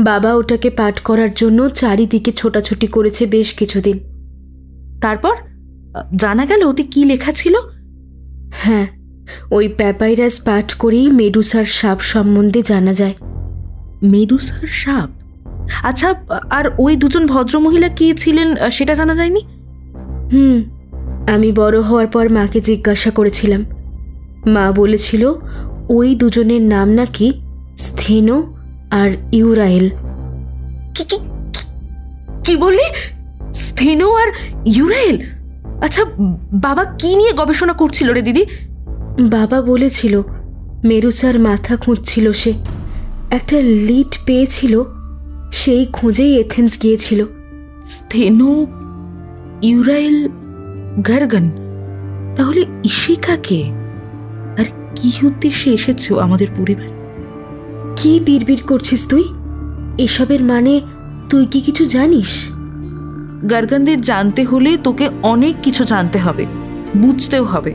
B: বাবা ওটাকে পাঠ করার জন্য চারিদিকে ছোটাছুটি করেছে বেশ কিছুদিন।
E: তারপর জানা গেল ওতে কি লেখা ছিল?
B: হ্যাঁ, ওই প্যাপাইরাস পাঠ করেই মেডুসার সাপ সম্বন্ধে জানা যায়।
E: মেডুসার সাপ? আচ্ছা, আর ওই দুজন ভদ্রমহিলা কে ছিলেন সেটা জানা যায়নি?
B: আমি বড় হওয়ার পর মাকে জিজ্ঞাসা করেছিলাম। মা বলেছিল ওই দুজনের নাম নাকি স্থেনো আর ইউরাইল।
E: কি বললি? স্থেনো আর ইউরাইল? আচ্ছা, বাবা কি নিয়ে গবেষণা করছিল রে দিদি?
B: বাবা বলেছিল মেরুসার মাথা খুঁজছিল সে, একটা লিড পেয়েছিল, সেই খোঁজেই এথেন্স গিয়েছিল।
E: স্থেনো, ইউরাইল, গার্গন, তাহলে ইশিকা কে? আর কি উদ্দেশ্যে এসেছো আমাদের পরিবার?
B: কি বিড়বিড় করছিস তুই? এসবের মানে তুই কি কিছু জানিস?
E: গার্গনদের জানতে হলে তোকে অনেক কিছু জানতে হবে, বুঝতেও হবে।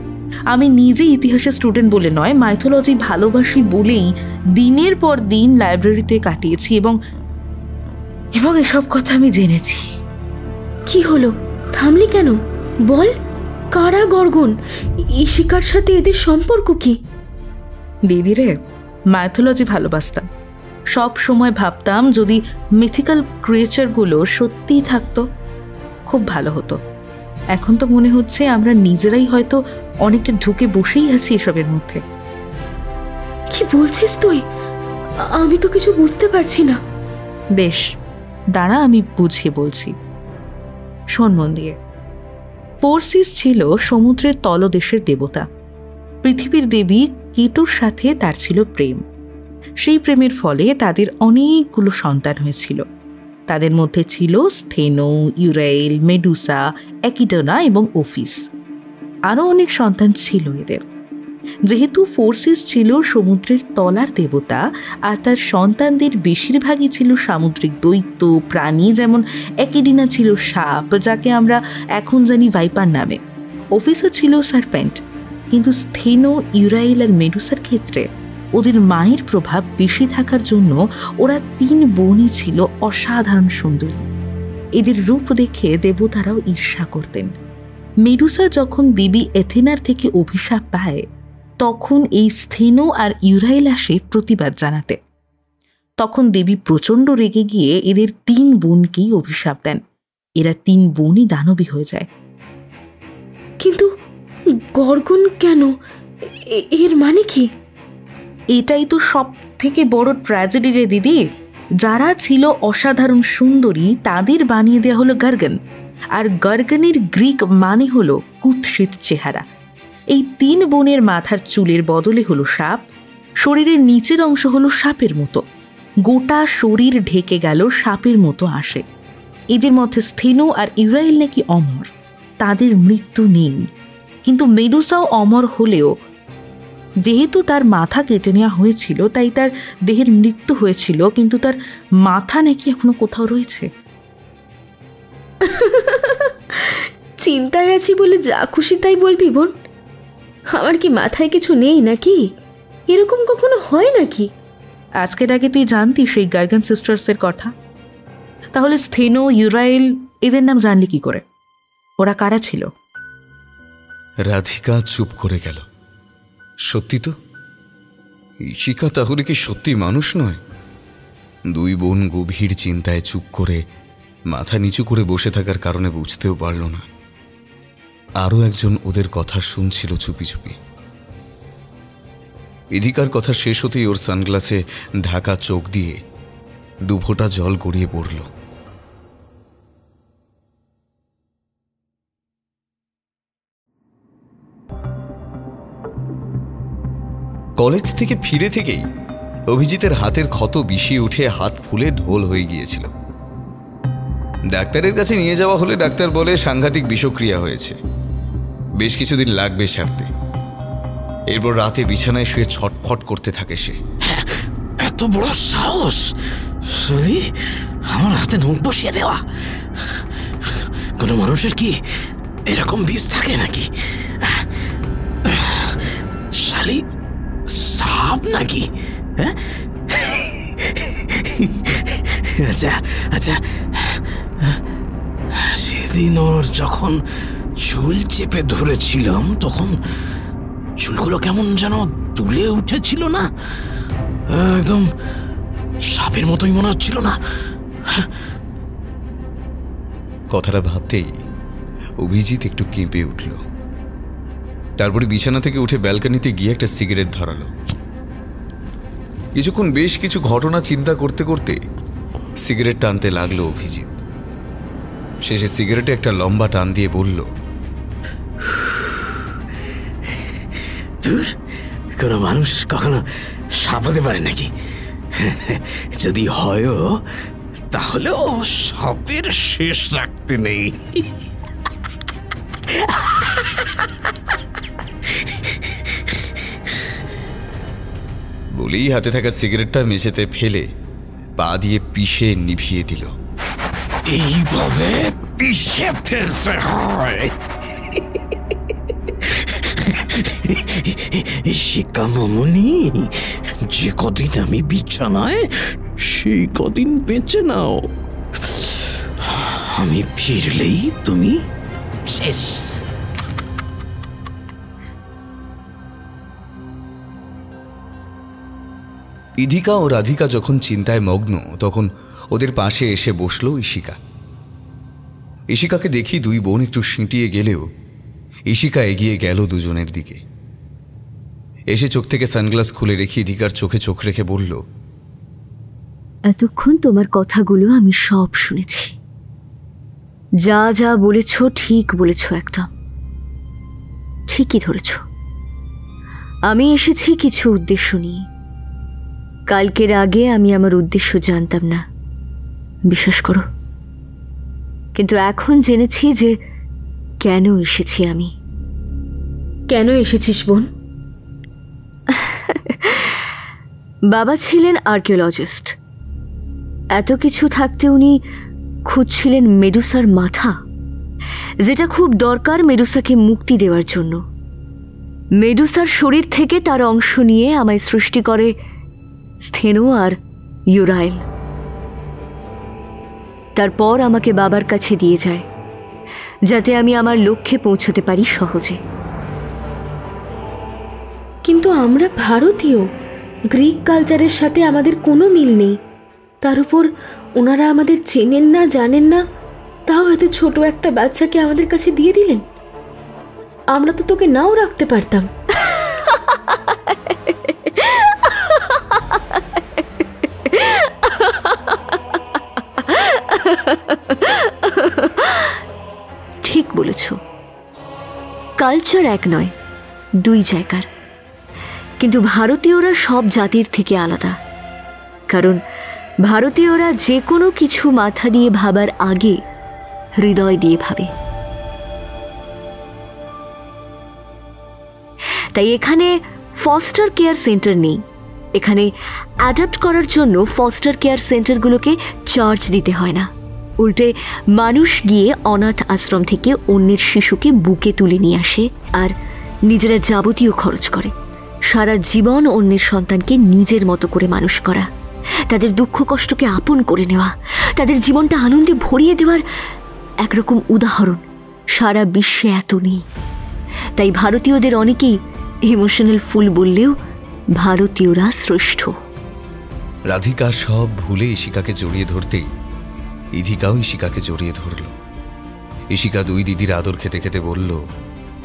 E: আমি নিজে ইতিহাসের স্টুডেন্ট বলে নয়, মাইথোলজি ভালোবাসি বলেই দিনের পর দিন লাইব্রেরিতে কাটিয়েছি এবং এসব কথা আমি জেনেছি।
B: কি হলো? থামলি কেন? বল, কারা গর্গন? ইশিকার সাথে এদের সম্পর্ক কি?
E: দিদি রে, মাইথোলজি ভালোবাসতাম। সব সময় ভাবতাম যদি মিথিক্যাল ক্রিয়েচারগুলো সত্যিই থাকতো খুব ভালো হতো। এখন তো মনে হচ্ছে আমরা নিজেরাই হয়তো অনেকটা ঢুকে বসেই আছি এসবের মধ্যে।
B: কি বলছিস তুই? আমি তো কিছু বুঝতে পারছি না।
E: বেশ, দাঁড়া আমি বুঝিয়ে বলছি, শোন মন দিয়ে। ফোর্সিস ছিল সমুদ্রের তলদেশের দেবতা। পৃথিবীর দেবী কেটোর সাথে তার ছিল প্রেম। সেই প্রেমের ফলে তাদের অনেকগুলো সন্তান হয়েছিল। তাদের মধ্যে ছিল স্থেনো, ইউরাইল, মেডুসা, অ্যাকিডোনা এবং ওফিস। আরও অনেক সন্তান ছিল এদের। যেহেতু ফোর্সিস ছিল সমুদ্রের তলার দেবতা আর তার সন্তানদের বেশিরভাগই ছিল সামুদ্রিক দৈত্য প্রাণী, যেমন অ্যাকিডিনা ছিল সাপ, যাকে আমরা এখন জানি ভাইপার নামে। ওফিসও ছিল সারপেন্ট। কিন্তু স্থেনো, ইউরাইল আর মেডুসার ক্ষেত্রে ওদের মায়ের প্রভাব বেশি থাকার জন্য ওরা 3 বোনই ছিল অসাধারণ সুন্দরী। এদের রূপ দেখে দেবতারাও ঈর্ষা করতেন। মেডুসা যখন দেবী এথেনার থেকে অভিশাপ পায় তখন এই স্থেনো আর ইউরাইল আসে প্রতিবাদ জানাতে। তখন দেবী প্রচণ্ড রেগে গিয়ে এদের 3 বোনকেই অভিশাপ দেন। এরা 3 বোনই দানবী হয়ে যায়।
B: কিন্তু গর্গন কেন? এর মানে কি?
E: এটাই তো সব থেকে বড় ট্র্যাজেডি রে দিদি। যারা ছিল অসাধারণ সুন্দরী তাদের বানিয়ে দেওয়া হলো গার্গন। আর গার্গনের গ্রিক মানে হলো কুৎসিত চেহারা। এই 3 বোনের মাথার চুলের বদলে হলো সাপ, শরীরের নিচের অংশ হলো সাপের মতো, গোটা শরীর ঢেকে গেল সাপের মতো আসে। এদের মধ্যে স্থেনো আর ইউরাইল নাকি অমর, তাদের মৃত্যু নেই। কিন্তু মেডুসাও অমর হলেও যেহেতু তার মাথা কেটে নেওয়া হয়েছিল তাই তার দেহের মৃত্যু হয়েছিল, কিন্তু তার মাথা নাকি এখনো কোথাও রয়েছে।
B: চিন্তায় আছি বলে যা খুশি তাই বলবি বোন? আমার কি মাথায় কিছু নেই নাকি? এরকম কখনো হয় নাকি?
E: আজকের আগে তুই জানতি সেই গার্গন সিস্টার্সের কথা? তাহলে স্থেনো, ইউরাইল এদের নাম জানলি কি করে? ওরা কারা ছিল?
D: রাধিকা চুপ করে গেল। সত্যি তো, ঈশিকা তাহলে কি সত্যি মানুষ নয়? 2 বোন গভীর চিন্তায় চুপ করে মাথা নিচু করে বসে থাকার কারণে বুঝতেও পারল না আরও একজন ওদের কথা শুনছিল চুপি চুপি। ইধিকার কথা শেষ হতেই ওর সানগ্লাসে ঢাকা চোখ দিয়ে 2 ফোঁটা জল গড়িয়ে পড়ল। কলেজ থেকে ফিরে থেকেই অভিজিতের হাতের ক্ষত বিষিয়ে উঠে হাত ফুলে ঢোল হয়ে গিয়েছিল। ডাক্তারের কাছে নিয়ে যাওয়া হলে ডাক্তার বলে সাংঘাতিক বিষক্রিয়া হয়েছে, বেশ কিছুদিন লাগবে সারতে। এরপর রাতে বিছানায় শুয়ে ছটফট করতে থাকে সে।
F: এত বড় সাহস যদি আমার হাতে নখ বসিয়ে দেওয়া! কোনো মানুষের কি এরকম বিষ থাকে নাকি? শালি সাপ নাকি? আচ্ছা আচ্ছা, সেদিন ওর যখন চুল চেপে ধরেছিলাম তখন চুলগুলো কেমন যেন তুলে উঠেছিল না? একদম সাপের মতোই মনে হচ্ছিল না?
D: কথাটা ভাবতেই অভিজিৎ একটু কেঁপে উঠল। তারপরে বিছানা থেকে উঠে ব্যালকনিতে গিয়ে একটা সিগারেট ধরালো। কিছুক্ষণ বেশ কিছু ঘটনা চিন্তা করতে করতে সিগারেট টানতে লাগলো অভিজিৎ। শেষে সিগারেটে একটা লম্বা টান দিয়ে বলল,
F: দূর, কোনো মানুষ কখনো সাপ হতে পারে নাকি? যদি হয়ও তাহলেও সাপের শেষ রাখতে নেই।
D: বলেই হাতে থাকা সিগারেটটা মেঝেতে ফেলে পা দিয়ে পিষে নিভিয়ে দিল।
F: এইভাবে পিষে ফেলতে হয়। শিকা মামনি, যে কদিন আমি বিছানায় সেই কদিন বেঁচে নাও। আমি ফিরলেই তুমি শেষ।
D: ইধিকা ও রাধিকা যখন চিন্তায় মগ্ন তখন ওদের পাশে এসে বসল ইশিকা। ইশিকাকে দেখি দুই বোন একটু সিঁটিয়ে গেলেও ইশিকা এগিয়ে গেল দুজনের দিকে। এসে চোখ থেকে সানগ্লাস খুলে রেখে ইধিকার চোখে চোখ রেখে বলল,
A: এতক্ষণ তোমার কথাগুলো আমি সব শুনেছি। যা যা বলেছ ঠিক বলেছ, একদম ঠিকই ধরেছ। আমি এসেছি কিছু উদ্দেশ্য নিয়ে। কালকের আগে আমি আমার উদ্দেশ্য জানতাম না, বিশ্বাস করো, কিন্তু এখন জেনেছি যে কেন এসেছি আমি।
B: কেন এসেছিস বোন?
A: বাবা ছিলেন আর্কিওলজিস্ট। এত কিছু থাকতে উনি খুঁজছিলেন মেডুসার মাথা, যেটা খুব দরকার মেডুসাকে মুক্তি দেওয়ার জন্য। মেডুসার শরীর থেকে তার অংশ নিয়ে আমায় সৃষ্টি করে স্থেনো আর ইউরাইল। তারপর আমাকে বাবার কাছে দিয়ে যায়, যাতে আমি আমার লক্ষ্যে পৌঁছতে পারি সহজে।
B: কিন্তু আমরা ভারতীয়, গ্রিক কালচারের সাথে আমাদের কোনো মিল নেই। তার উপর ওনারা আমাদের চেনেন না, জানেন না, তাও এত ছোট একটা বাচ্চাকে আমাদের কাছে দিয়ে দিলেন। আমরা তো তোকে নাও রাখতে পারতাম।
A: ঠিক বলেছ, কালচার এক নয়, দুই জায়গার। কিন্তু ভারতীয়রা সব জাতির থেকে আলাদা, কারণ ভারতীয়রা যে কোনো কিছু মাথা দিয়ে ভাবার আগে হৃদয় দিয়ে ভাবে। তাই এখানে ফস্টার কেয়ার সেন্টার নেই। এখানে অ্যাডাপ্ট করার জন্য ফস্টার কেয়ার সেন্টারগুলোকে চার্জ দিতে হয় না। উল্টে মানুষ গিয়ে অনাথ আশ্রম থেকে অন্যের শিশুকে বুকে তুলে নিয়ে আসে আর নিজেরা যাবতীয় খরচ করে। সারা জীবন অন্যের সন্তানকে নিজের মতো করে মানুষ করা, তাদের দুঃখ কষ্টকে আপন করে নেওয়া, তাদের জীবনটা আনন্দে ভরিয়ে দেওয়ার একরকম উদাহরণ সারা বিশ্বে এত নেই। তাই ভারতীয়দের অনেকেই ইমোশনাল ফুল বললেও ভারতীয়রা শ্রেষ্ঠ।
D: রাধিকা সব ভুলে ইশিকাকে জড়িয়ে ধরতেই ইধিকাও ইশিকাকে জড়িয়ে ধরল। ইশিকা দুই দিদির আদর খেতে খেতে বলল,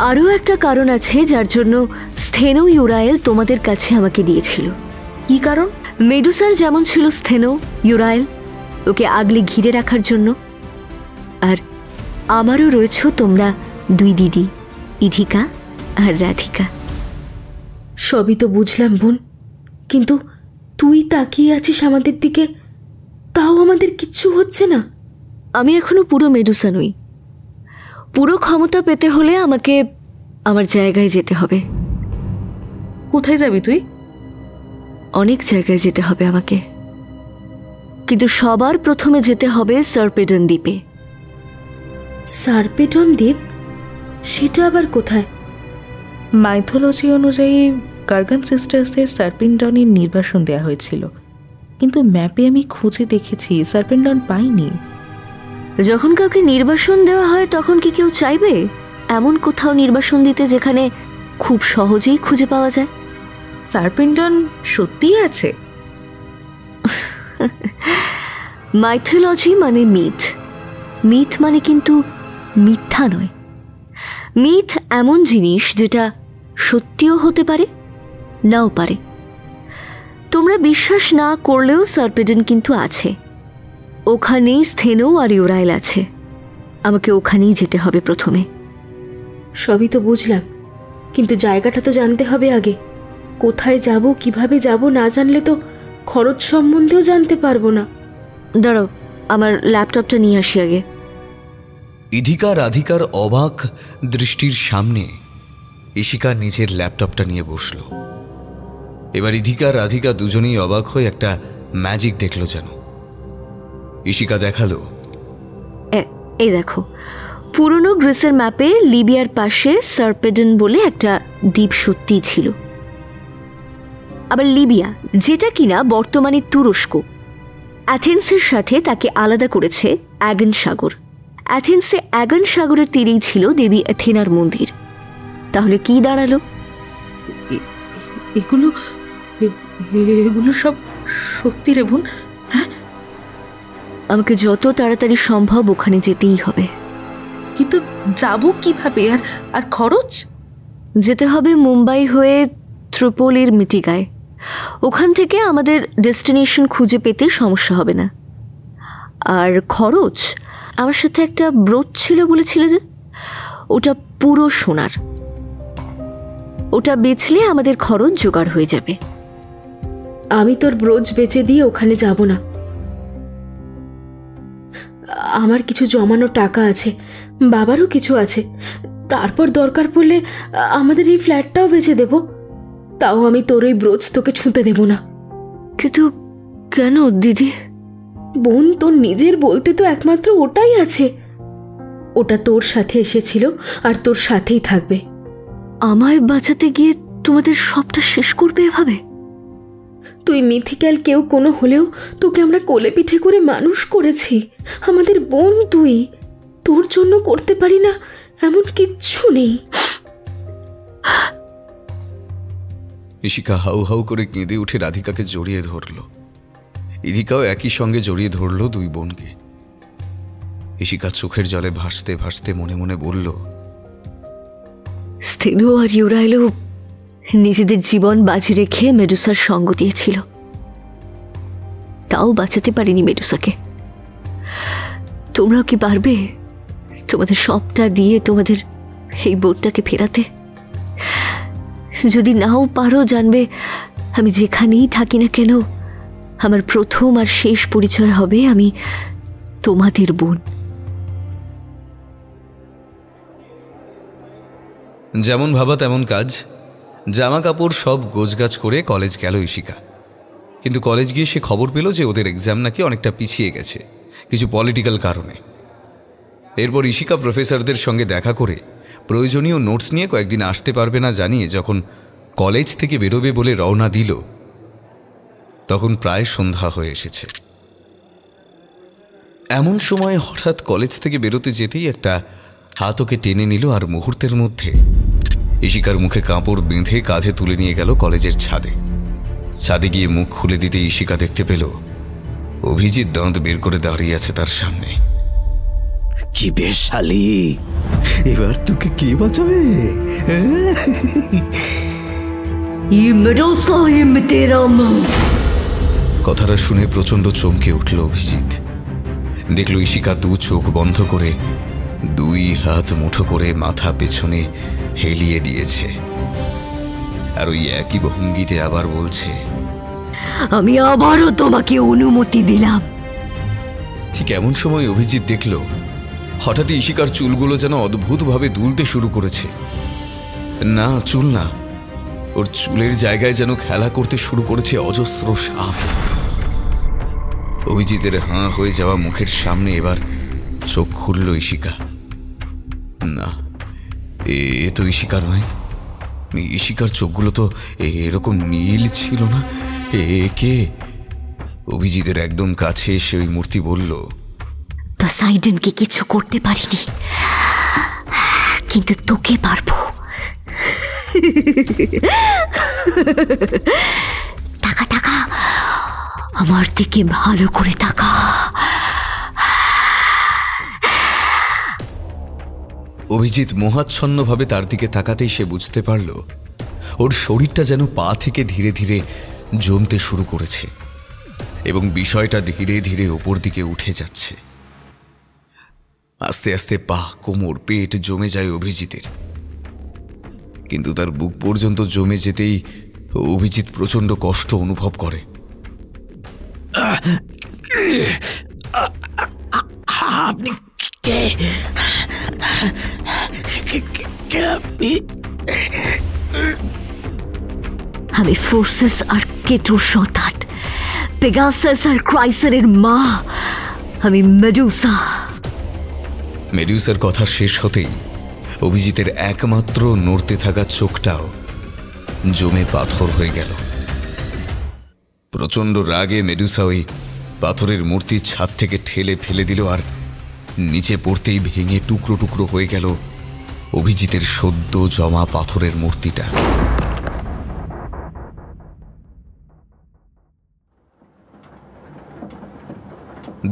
A: আরও একটা কারণ আছে যার জন্য স্থেনো ইউরাইল তোমাদের কাছে আমাকে দিয়েছিল।
E: কি কারণ?
A: মেডুসার যেমন ছিল স্থেনো ইউরাইল, ওকে আগলে ঘিরে রাখার জন্য, আর আমারও রয়েছ তোমরা দুই দিদি, ইধিকা আর রাধিকা।
B: সবই তো বুঝলাম বোন, কিন্তু তুই তাকিয়ে আছিস আমাদের দিকে, তাও আমাদের কিচ্ছু হচ্ছে না।
A: আমি এখনো পুরো মেডুসা নই। পুরো ক্ষমতা পেতে হলে আমাকে আমার জায়গায় যেতে হবে।
E: কোথায় যাবি তুই?
A: অনেক জায়গায় যেতে হবে আমাকে, কিন্তু সবার প্রথমে যেতে হবে সার্পেডন দ্বীপে।
B: সার্পেডন দ্বীপ? সেটা আবার কোথায়?
E: মাইথোলজি অনুযায়ী গার্গান সিস্টার্সদের সার্পেন্ডনের নির্বাসন দেওয়া হয়েছিল, কিন্তু ম্যাপে আমি খুঁজে দেখেছি সার্পেন্ডন পাইনি।
A: যখন কাউকে নির্বাসন দেওয়া হয় তখন কি কেউ চাইবে এমন কোথাও নির্বাসন দিতে যেখানে খুব সহজেই খুঁজে পাওয়া যায়?
E: সার্পেন্ডন সত্যিই আছে?
A: মাইথোলজি মানে মিথ, মিথ মানে কিন্তু মিথ্যা নয়। মিথ এমন জিনিস যেটা সত্যিও হতে পারে, নাও পারে। তোমরা বিশ্বাস না করলেও সার্পেডন কিন্তু আছে। ওখানেই স্থেনো আর ইউরাইল আছে। আমাকে ওখানেই যেতে হবে প্রথমে।
B: সবই তো বুঝলাম, কিন্তু জায়গাটা তো জানতে হবে আগে। কোথায় যাব, কিভাবে যাব না জানলে তো খরচ সম্বন্ধেও জানতে পারবো না।
A: দাঁড়াও, আমার ল্যাপটপটা নিয়ে আসি আগে।
D: ইধিকা রাধিকার অবাক দৃষ্টির সামনে ইশিকা নিজের ল্যাপটপটা নিয়ে বসল। এবার ইধিকা রাধিকা দুজনেই অবাক হয়ে একটা ম্যাজিক দেখলো যেন। ইশিকা দেখালো,
A: এই দেখো, পুরনো গ্রিসের ম্যাপে লিবিয়ার পাশে সার্পেডন বলে একটা দ্বীপ সত্যিই ছিল। আবার লিবিয়া, যেটা কিনা বর্তমানে তুরস্ক, অ্যাথেন্সের সাথে তাকে আলাদা করেছে অ্যাগন সাগর। অ্যাথেন্সে অ্যাগন সাগরের তীরেই ছিল দেবী অ্যাথেনার মন্দির। তাহলে কি দাঁড়ালো?
B: এগুলো
E: এগুলো সব সত্যি রে বোন?
A: আমাকে যত তাড়াতাড়ি সম্ভব ওখানে যেতেই হবে।
E: কিন্তু যাব কিভাবে? আর খরচ?
A: যেতে হবে মুম্বাই হয়ে ত্রিপোলির মিটিগায়। ওখান থেকে আমাদের ডেস্টিনেশন খুঁজে পেতে সমস্যা হবে না। আর খরচ, আমার সাথে একটা ব্রোচ ছিল বলেছিলে যে, ওটা পুরো সোনার। ওটা বেচলে আমাদের খরচ জোগাড় হয়ে যাবে।
B: আমি তোর ব্রোচ বেচে দিয়ে ওখানে যাব না। আমার কিছু জমানো টাকা আছে, বাবারও কিছু আছে। তারপর দরকার পড়লে আমাদের এই ফ্ল্যাটটাও বেচে দেব। তাও আমি তোর ওই ব্রোচ তোকে ছুঁতে দেব না।
A: কিন্তু কেন দিদি?
B: বোন, তোর নিজের বলতে তো একমাত্র ওটাই আছে। ওটা তোর সাথে এসেছিল আর তোর সাথেই থাকবে।
A: আমায় বাঁচাতে গিয়ে তোমাদের সবটা শেষ করবে এভাবে?
B: তুই মিথিক্যাল কেউ কোনো হলেও তোকে আমরা কোলে পিঠে করে মানুষ করেছি। আমাদের বোন তুই, তোর জন্য করতে পারি না এমন কিচ্ছু নেই।
D: ইশিকা হাউ হাউ করে কেঁদে উঠে রাধিকাকে জড়িয়ে ধরল। ইধিকাও একই সঙ্গে জড়িয়ে ধরল দুই বোনকে। ইশিকা চোখের জলে ভাসতে ভাসতে মনে মনে বলল,
A: স্থিরু আর ইউরাইলো নিজেদের জীবন বাজি রেখে মেডুসার সঙ্গ দিয়েছিল, তাও বাঁচাতে পারিনি মেডুসাকে। তোমরাও কি পারবে তোমাদের সবটা দিয়ে তোমাদের এই বোনটাকে ফেরাতে? যদি নাও পারো, জানবে আমি যেখানেই থাকি না কেন, আমার প্রথম আর শেষ পরিচয় হবে আমি তোমাদের বোন।
D: যেমন ভাবা তেমন কাজ। জামা কাপড় সব গোছগাছ করে কলেজ গেল ইশিকা। কিন্তু কলেজ গিয়ে সে খবর পেল যে ওদের এক্সাম নাকি অনেকটা পিছিয়ে গেছে কিছু পলিটিক্যাল কারণে। এরপর ইশিকা প্রফেসরদের সঙ্গে দেখা করে প্রয়োজনীয় নোটস নিয়ে কয়েকদিন আসতে পারবে না জানিয়ে যখন কলেজ থেকে বেরোবে বলে রওনা দিল, তখন প্রায় সন্ধ্যা হয়ে এসেছে। এমন সময় হঠাৎ কলেজ থেকে বেরোতে যেতেই একটা হাত ওকে টেনে নিল আর মুহূর্তের মধ্যে ইশিকার মুখে কাপড় বেঁধে কাঁধে তুলে নিয়ে গেল কলেজের ছাদে। ছাদে গিয়ে মুখ খুলে দিতে ইশিকা দেখতে পেল অভিজিৎ দাঁত বের করে দাঁড়িয়ে আছে তার সামনে।
F: কি বেশ শালি, এবার তোকে কে বাঁচাবে?
D: কথাটা শুনে প্রচন্ড চমকে উঠল অভিজিৎ। দেখল ইশিকা দু চোখ বন্ধ করে দুই হাত মুঠো করে মাথা পেছনে হেলিয়ে দিয়েছে, আর ওই একই ভঙ্গিতে আবার বলছে,
A: আমি আবারও তোমাকে অনুমতি দিলাম।
D: ঠিক এমন সময় অভিজিৎ দেখল হঠাৎই ইশিকার চুলগুলো যেন অদ্ভুতভাবে দুলতে শুরু করেছে। না, চুল না, ওর চুলের জায়গায় যেন খেলা করতে শুরু করেছে অজস্র সাপ। অভিজিতের হাঁ হয়ে যাওয়া মুখের সামনে এবার চোখ খুলল ইশিকা। না, এ তো ইশিকা নয়। ইশিকার চোখগুলো তো এরকম নীল ছিল না। কে? অভিজিতের একদম কাছে এসে ওই মূর্তি বলল,
A: পোসাইডনকে কিছু করতে পারিনি, কিন্তু তোকে পারবো। টাকা টাকা, আমার দিকে ভালো করে টাকা।
D: অভিজিৎ মোহাচ্ছন্নভাবে তার দিকে তাকাতেই সে বুঝতে পারল ওর শরীরটা যেন পা থেকে ধীরে ধীরে জমতে শুরু করেছে এবং বিষয়টা ধীরে ধীরে ওপর দিকে উঠে যাচ্ছে। আস্তে আস্তে পা, কোমর, পেট জমে যায় অভিজিতের। কিন্তু তার বুক পর্যন্ত জমে যেতেই অভিজিৎ প্রচন্ড কষ্ট অনুভব করে।
F: আপনি কে?
A: আমি ফোর্সেস আর কেটোর সন্তান, পেগাসাস আর ক্রাইসারের মা। আমি মেডুসা।
D: মেডুসার কথা শেষ হতেই অভিজিতের একমাত্র নড়তে থাকা চোখটাও জমে পাথর হয়ে গেল। প্রচন্ড রাগে মেডুসা ওই পাথরের মূর্তির ছাদ থেকে ঠেলে ফেলে দিল, আর নিচে পড়তেই ভেঙে টুকরো টুকরো হয়ে গেল অভিজিতের সদ্য জমা পাথরের মূর্তিটা।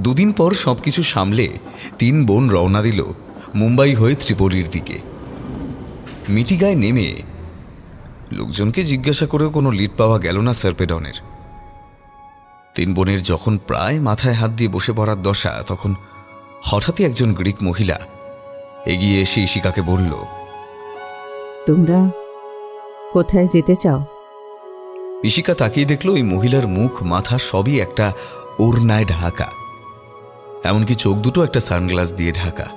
D: দুদিন পর সবকিছু সামলে 3 বোন রওনা দিল মুম্বাই হয়ে ত্রিপোলির দিকে। মিটিগায় নেমে লোকজনকে জিজ্ঞাসা করেও কোনো লিড পাওয়া গেল না সার্পেডনের। 3 বোনের যখন প্রায় মাথায় হাত দিয়ে বসে পড়ার দশা, তখন হঠাৎই একজন গ্রিক মহিলা এগিয়ে এসে ইশিকাকে বলল,
H: তোমরা কোথায় যেতে চাও?
D: ইশিকা তাকিয়ে দেখল ওই মহিলার মুখ মাথা সবই একটা ওড়নায় ঢাকা, এমনকি চোখ দুটো একটা সানগ্লাস দিয়ে ঢাকা।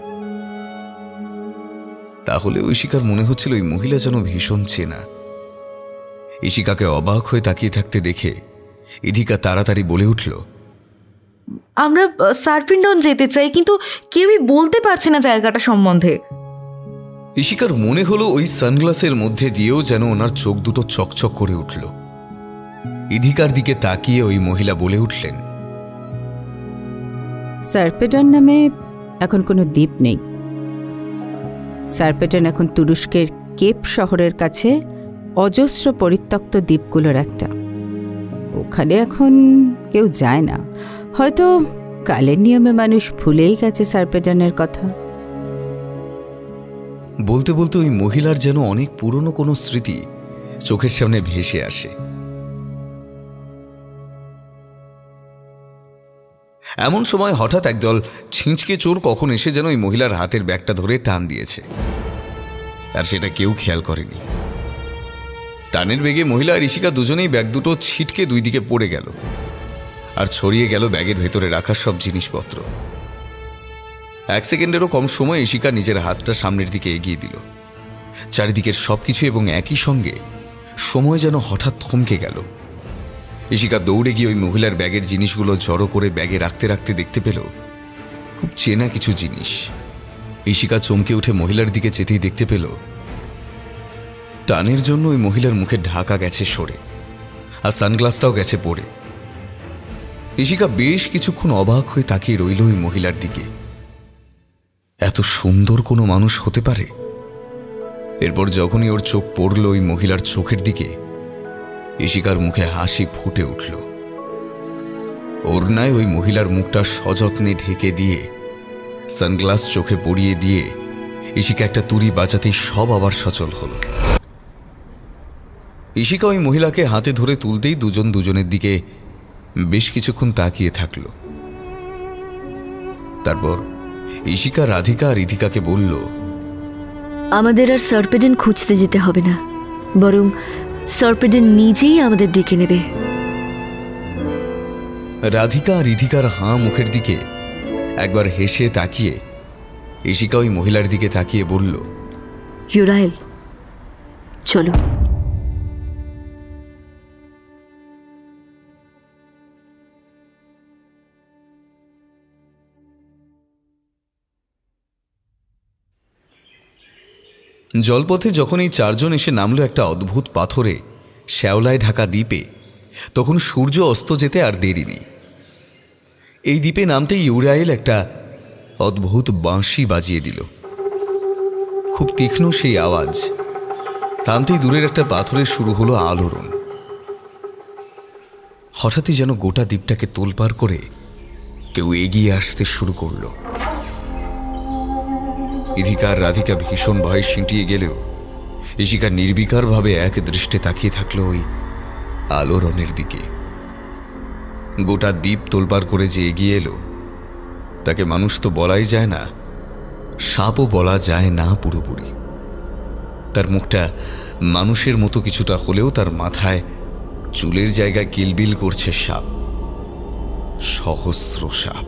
D: তাহলে ইশিকার মনে হচ্ছিল ওই মহিলা যেন ভীষণ চেনা। ইশিকাকে অবাক হয়ে তাকিয়ে থাকতে দেখে ইধিকা তাড়াতাড়ি বলে উঠল,
E: আমরা সার্পিন্ডন যেতে চাই, কিন্তু কেউই বলতে পারছে না জায়গাটা সম্বন্ধে।
D: ইশিকার মনে হলো ওই সানগ্লাসের মধ্যে দিয়েও যেন ওনার চোখ দুটো চকচক করে উঠল। ইধিকার দিকে তাকিয়ে ওই মহিলা বলে উঠলেন,
H: সার্পেডন নামে এখন কোনো দ্বীপ নেই। সার্পেডন এখন তুরস্কের কেপ শহরের কাছে অজস্র পরিত্যক্ত দ্বীপগুলোর একটা। ওখানে এখন কেউ যায় না, হয়তো কালের নিয়মে মানুষ ভুলেই গেছে সার্পেডনের কথা।
D: বলতে বলতে ওই মহিলার যেন অনেক পুরনো কোনো স্মৃতি চোখের সামনে ভেসে আসে। এমন সময় হঠাৎ একদল ছিঁচকে চোর কখন এসে যেন ওই মহিলার হাতের ব্যাগটা ধরে টান দিয়েছে, আর সেটা কেউ খেয়াল করেনি। টানের বেগে মহিলা আর ইশিকা দুজনেই ব্যাগ দুটো ছিটকে 2 দিকে পড়ে গেল, আর ছড়িয়ে গেল ব্যাগের ভেতরে রাখা সব জিনিসপত্র। 1 সেকেন্ডেরও কম সময় ইশিকা নিজের হাতটা সামনের দিকে এগিয়ে দিল। চারিদিকের সবকিছু এবং একই সঙ্গে সময় যেন হঠাৎ থমকে গেল। ইশিকা দৌড়ে গিয়ে ওই মহিলার ব্যাগের জিনিসগুলো জড়ো করে ব্যাগে রাখতে রাখতে দেখতে পেল খুব চেনা কিছু জিনিস। ইশিকা চমকে উঠে মহিলার দিকে যেতেই দেখতে পেল টানের জন্য ওই মহিলার মুখে ঢাকা গেছে সরে, আর সানগ্লাসটাও গেছে পড়ে। ইশিকা বেশ কিছুক্ষণ অবাক হয়ে তাকিয়ে রইল ওই মহিলার দিকে। এত সুন্দর কোনো মানুষ হতে পারে? এরপর যখনই ওর চোখ পড়ল ওই মহিলার চোখের দিকে, ইশিকার মুখে হাসি ফুটে উঠল। ওড়নায় ওই মহিলার মুখটা সযত্নে ঢেকে দিয়ে সানগ্লাস চোখে পরিয়ে দিয়ে ইশিকা একটা তুড়ি বাজাতেই সব আবার সচল হলো। ইশিকা ওই মহিলাকে হাতে ধরে তুলতেই দুজন দুজনের দিকে বেশ কিছুক্ষণ তাকিয়ে থাকল। তারপর ইশিকা রাধিকা আর ইধিকাকে বলল,
A: আমাদের আর সার্পেডেন খুঁজতে যেতে হবে না, বরং সার্পেডেন নিজেই আমাদের ডেকে নেবে।
D: রাধিকা আর ইধিকার হাঁ মুখের দিকে একবার হেসে তাকিয়ে ইশিকা ওই মহিলার দিকে তাকিয়ে বলল,
A: ইউরাইল, চলো।
D: জলপথে যখন এই 4 জন এসে নামলো একটা অদ্ভুত পাথরে শ্যাওলায় ঢাকা দ্বীপে, তখন সূর্য অস্ত যেতে আর দেরি নেই। এই দ্বীপে নামতেই ইউরাইল একটা অদ্ভুত বাঁশি বাজিয়ে দিল। খুব তীক্ষ্ণ সেই আওয়াজ। থামতেই দূরের একটা পাথরের শুরু হলো আলোড়ন। হঠাৎই যেন গোটা দ্বীপটাকে তোলপাড় করে কেউ এগিয়ে আসতে শুরু করলো। ইধিকা আর রাধিকা ভীষণ ভয়ে সিঁটিয়ে গেলেও ইশিকা নির্বিকারভাবে এক দৃষ্টে তাকিয়ে থাকলো ওই আলোড়নের দিকে। গোটা দ্বীপ তোলপাড় করে যে এগিয়ে এলো, তাকে মানুষ তো বলাই যায় না, সাপও বলা যায় না পুরোপুরি। তার মুখটা মানুষের মতো কিছুটা হলেও তার মাথায় চুলের জায়গায় কিলবিল করছে সাপ, সহস্র সাপ।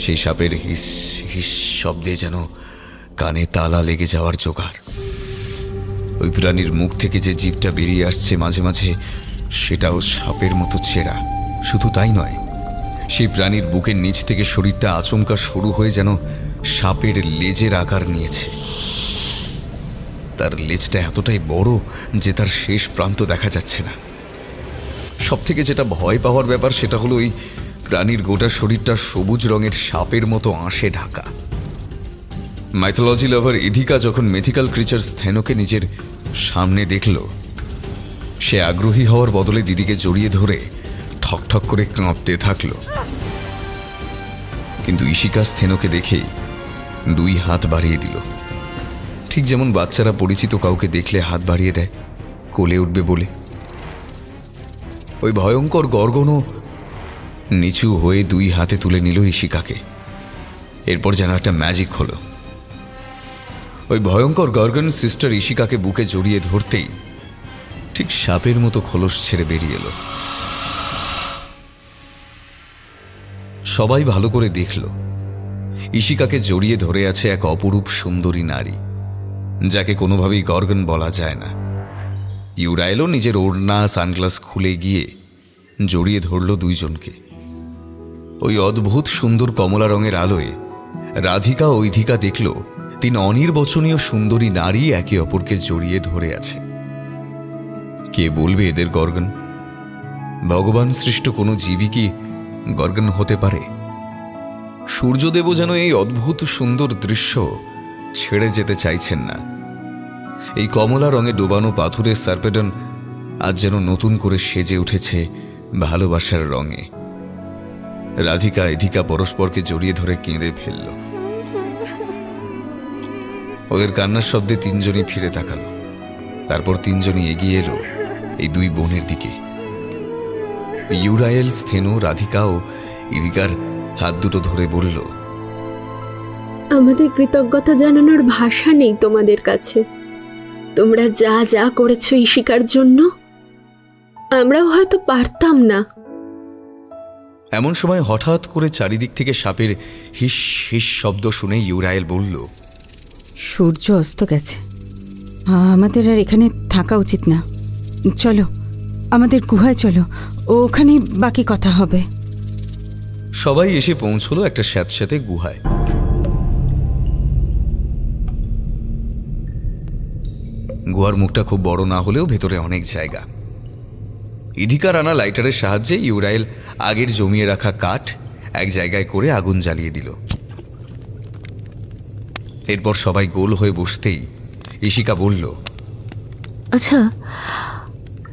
D: সেই সাপের হিস হিস শব্দে যেন কানে তালা লেগে যাওয়ার জোগাড়। ওই প্রাণীর মুখ থেকে যে জিভটা বেরিয়ে আসছে মাঝে মাঝে, সেটাও সাপের মতো ছেঁড়া। শুধু তাই নয়, সেই প্রাণীর বুকের নিচ থেকে শরীরটা আচমকা সরু হয়ে যেন সাপের লেজের আকার নিয়েছে। তার লেজটা এতটাই বড় যে তার শেষ প্রান্ত দেখা যাচ্ছে না। সব থেকে যেটা ভয় পাওয়ার ব্যাপার সেটা হলো ওই প্রাণীর গোটা শরীরটা সবুজ রঙের সাপের মতো আঁশে ঢাকা। মাইথোলজি লাভার ইধিকা যখন মিথিক্যাল ক্রিচার স্থেনোকে নিজের সামনে দেখল, সে আগ্রহী হওয়ার বদলে দিদিকে জড়িয়ে ধরে ঠকঠক করে কাঁপতে থাকল। কিন্তু ইশিকা স্থেনকে দেখে 2 হাত বাড়িয়ে দিল, ঠিক যেমন বাচ্চারা পরিচিত কাউকে দেখলে হাত বাড়িয়ে দেয় কোলে উঠবে বলে। ওই ভয়ঙ্কর গর্গনও নিচু হয়ে 2 হাতে তুলে নিল ইশিকাকে। এরপর যেন একটা ম্যাজিক হলো। ওই ভয়ঙ্কর গর্গন সিস্টার ইশিকাকে বুকে জড়িয়ে ধরতেই ঠিক সাপের মতো খোলস ছেড়ে বেরিয়ে এলো। সবাই ভালো করে দেখল ইশিকাকে জড়িয়ে ধরে আছে এক অপরূপ সুন্দরী নারী, যাকে কোনোভাবেই গর্গন বলা যায় না। ইউরাইলও নিজের ওড়না সানগ্লাস খুলে গিয়ে জড়িয়ে ধরল 2 জনকে। ওই অদ্ভুত সুন্দর কমলা রঙের আলোয় রাধিকা ও ইধিকা দেখল 3 অনির্বচনীয় সুন্দরী নারী একে অপরকে জড়িয়ে ধরে আছে। কে বলবে এদের গর্গন? ভগবান সৃষ্ট কোনো জীবই কি গর্গন হতে পারে? সূর্যদেবও যেন এই অদ্ভুত সুন্দর দৃশ্য ছেড়ে যেতে চাইছেন না। এই কমলা রঙে ডোবানো পাথুরের সার্পেডন আজ যেন নতুন করে সেজে উঠেছে ভালোবাসার রঙে। রাধিকা ইধিকা পরস্পরকে জড়িয়ে ধরে কেঁদে ফেলল। ওদের কান্নার শব্দে 3 জনই ফিরে তাকালো। তারপর 3 জনই এগিয়ে এলো এই 2 বোনের দিকে। ইউরাইল, স্থেনো, রাধিকা ও ইদিকার হাত দুটো ধরে বলল,
B: আমাদের কৃতজ্ঞতা জানানোর ভাষা নেই তোমাদের কাছে। তোমরা যা যা করেছো ইশিকার জন্য, আমরাও হয়তো পারতাম না।
D: এমন সময় হঠাৎ করে চারিদিক থেকে সাপের হিস হিস শব্দ শুনে ইউরাইল বলল,
H: সূর্য অস্ত গেছে, আমাদের আর এখানে থাকা উচিত না। চলো আমাদের গুহায় চলো, ওখানে বাকি কথা হবে।
D: সবাই এসে পৌঁছলো একটা স্যাঁতস্যাঁতে গুহায়। গুহার মুখটা খুব বড় না হলেও ভেতরে অনেক জায়গা। ইধিকার আনা লাইটারের সাহায্যে ইউরাইল আগের জমিয়ে রাখা কাঠ এক জায়গায় করে আগুন জ্বালিয়ে দিল। এরপর সবাই গোল হয়ে বসতেই ইশিকা বলল,
A: আচ্ছা,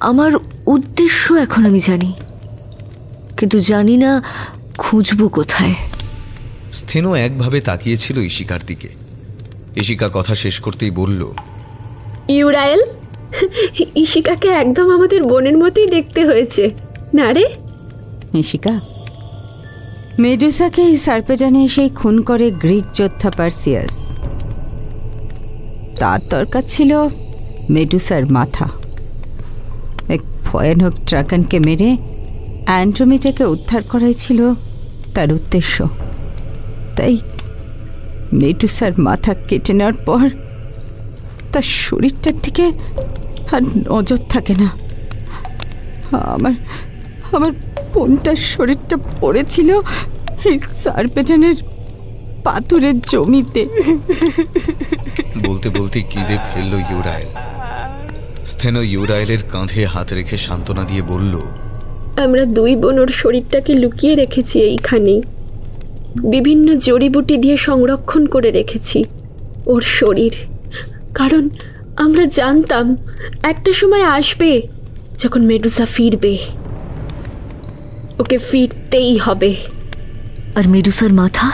A: আমার উদ্দেশ্য এখন আমি জানি, কিন্তু জানি না খুঁজবো কোথায়।
D: স্থেনো একভাবে তাকিয়েছিল ইশিকার দিকে। ইশিকা কথা শেষ করতেই বলল,
B: ইউরাইল, ইশিকাকে একদম আমাদের বোনের মতোই দেখতে হয়েছে না রে?
H: ইশিকা, মেডুসাকে এই সার্পেডানে সেই খুন করে গ্রিক যোদ্ধা পার্সিয়াস। তার দরকার ছিল মেডুসার মাথা। এক ভয়ানক ড্রাগনকে মেরে অ্যান্ড্রোমেটাকে উদ্ধার করাই ছিল তার উদ্দেশ্য। তাই মেডুসার মাথা কেটে নেওয়ার পর তার শরীরটার দিকে আর নজর থাকে না। আমার বোনটার শরীরটা পড়েছিল এই সার্পেডানের পাথুরের জমিতে।
D: বলতে বলতে কেঁদে ফেলল ইউরাইল। স্থেনো ইউরাইলের কাঁধে হাত রেখে সান্ত্বনা দিয়ে বলল,
B: আমরা 2 বোন ওর শরীরটাকে লুকিয়ে রেখেছি এইখানেই। বিভিন্ন জড়িবুটি দিয়ে সংরক্ষণ করে রেখেছি ওর শরীর, কারণ আমরা জানতাম একটা সময় আসবে যখন মেডুসা ফিরবে। ওকে ফিরতেই হবে।
A: আর মেডুসার মাথা?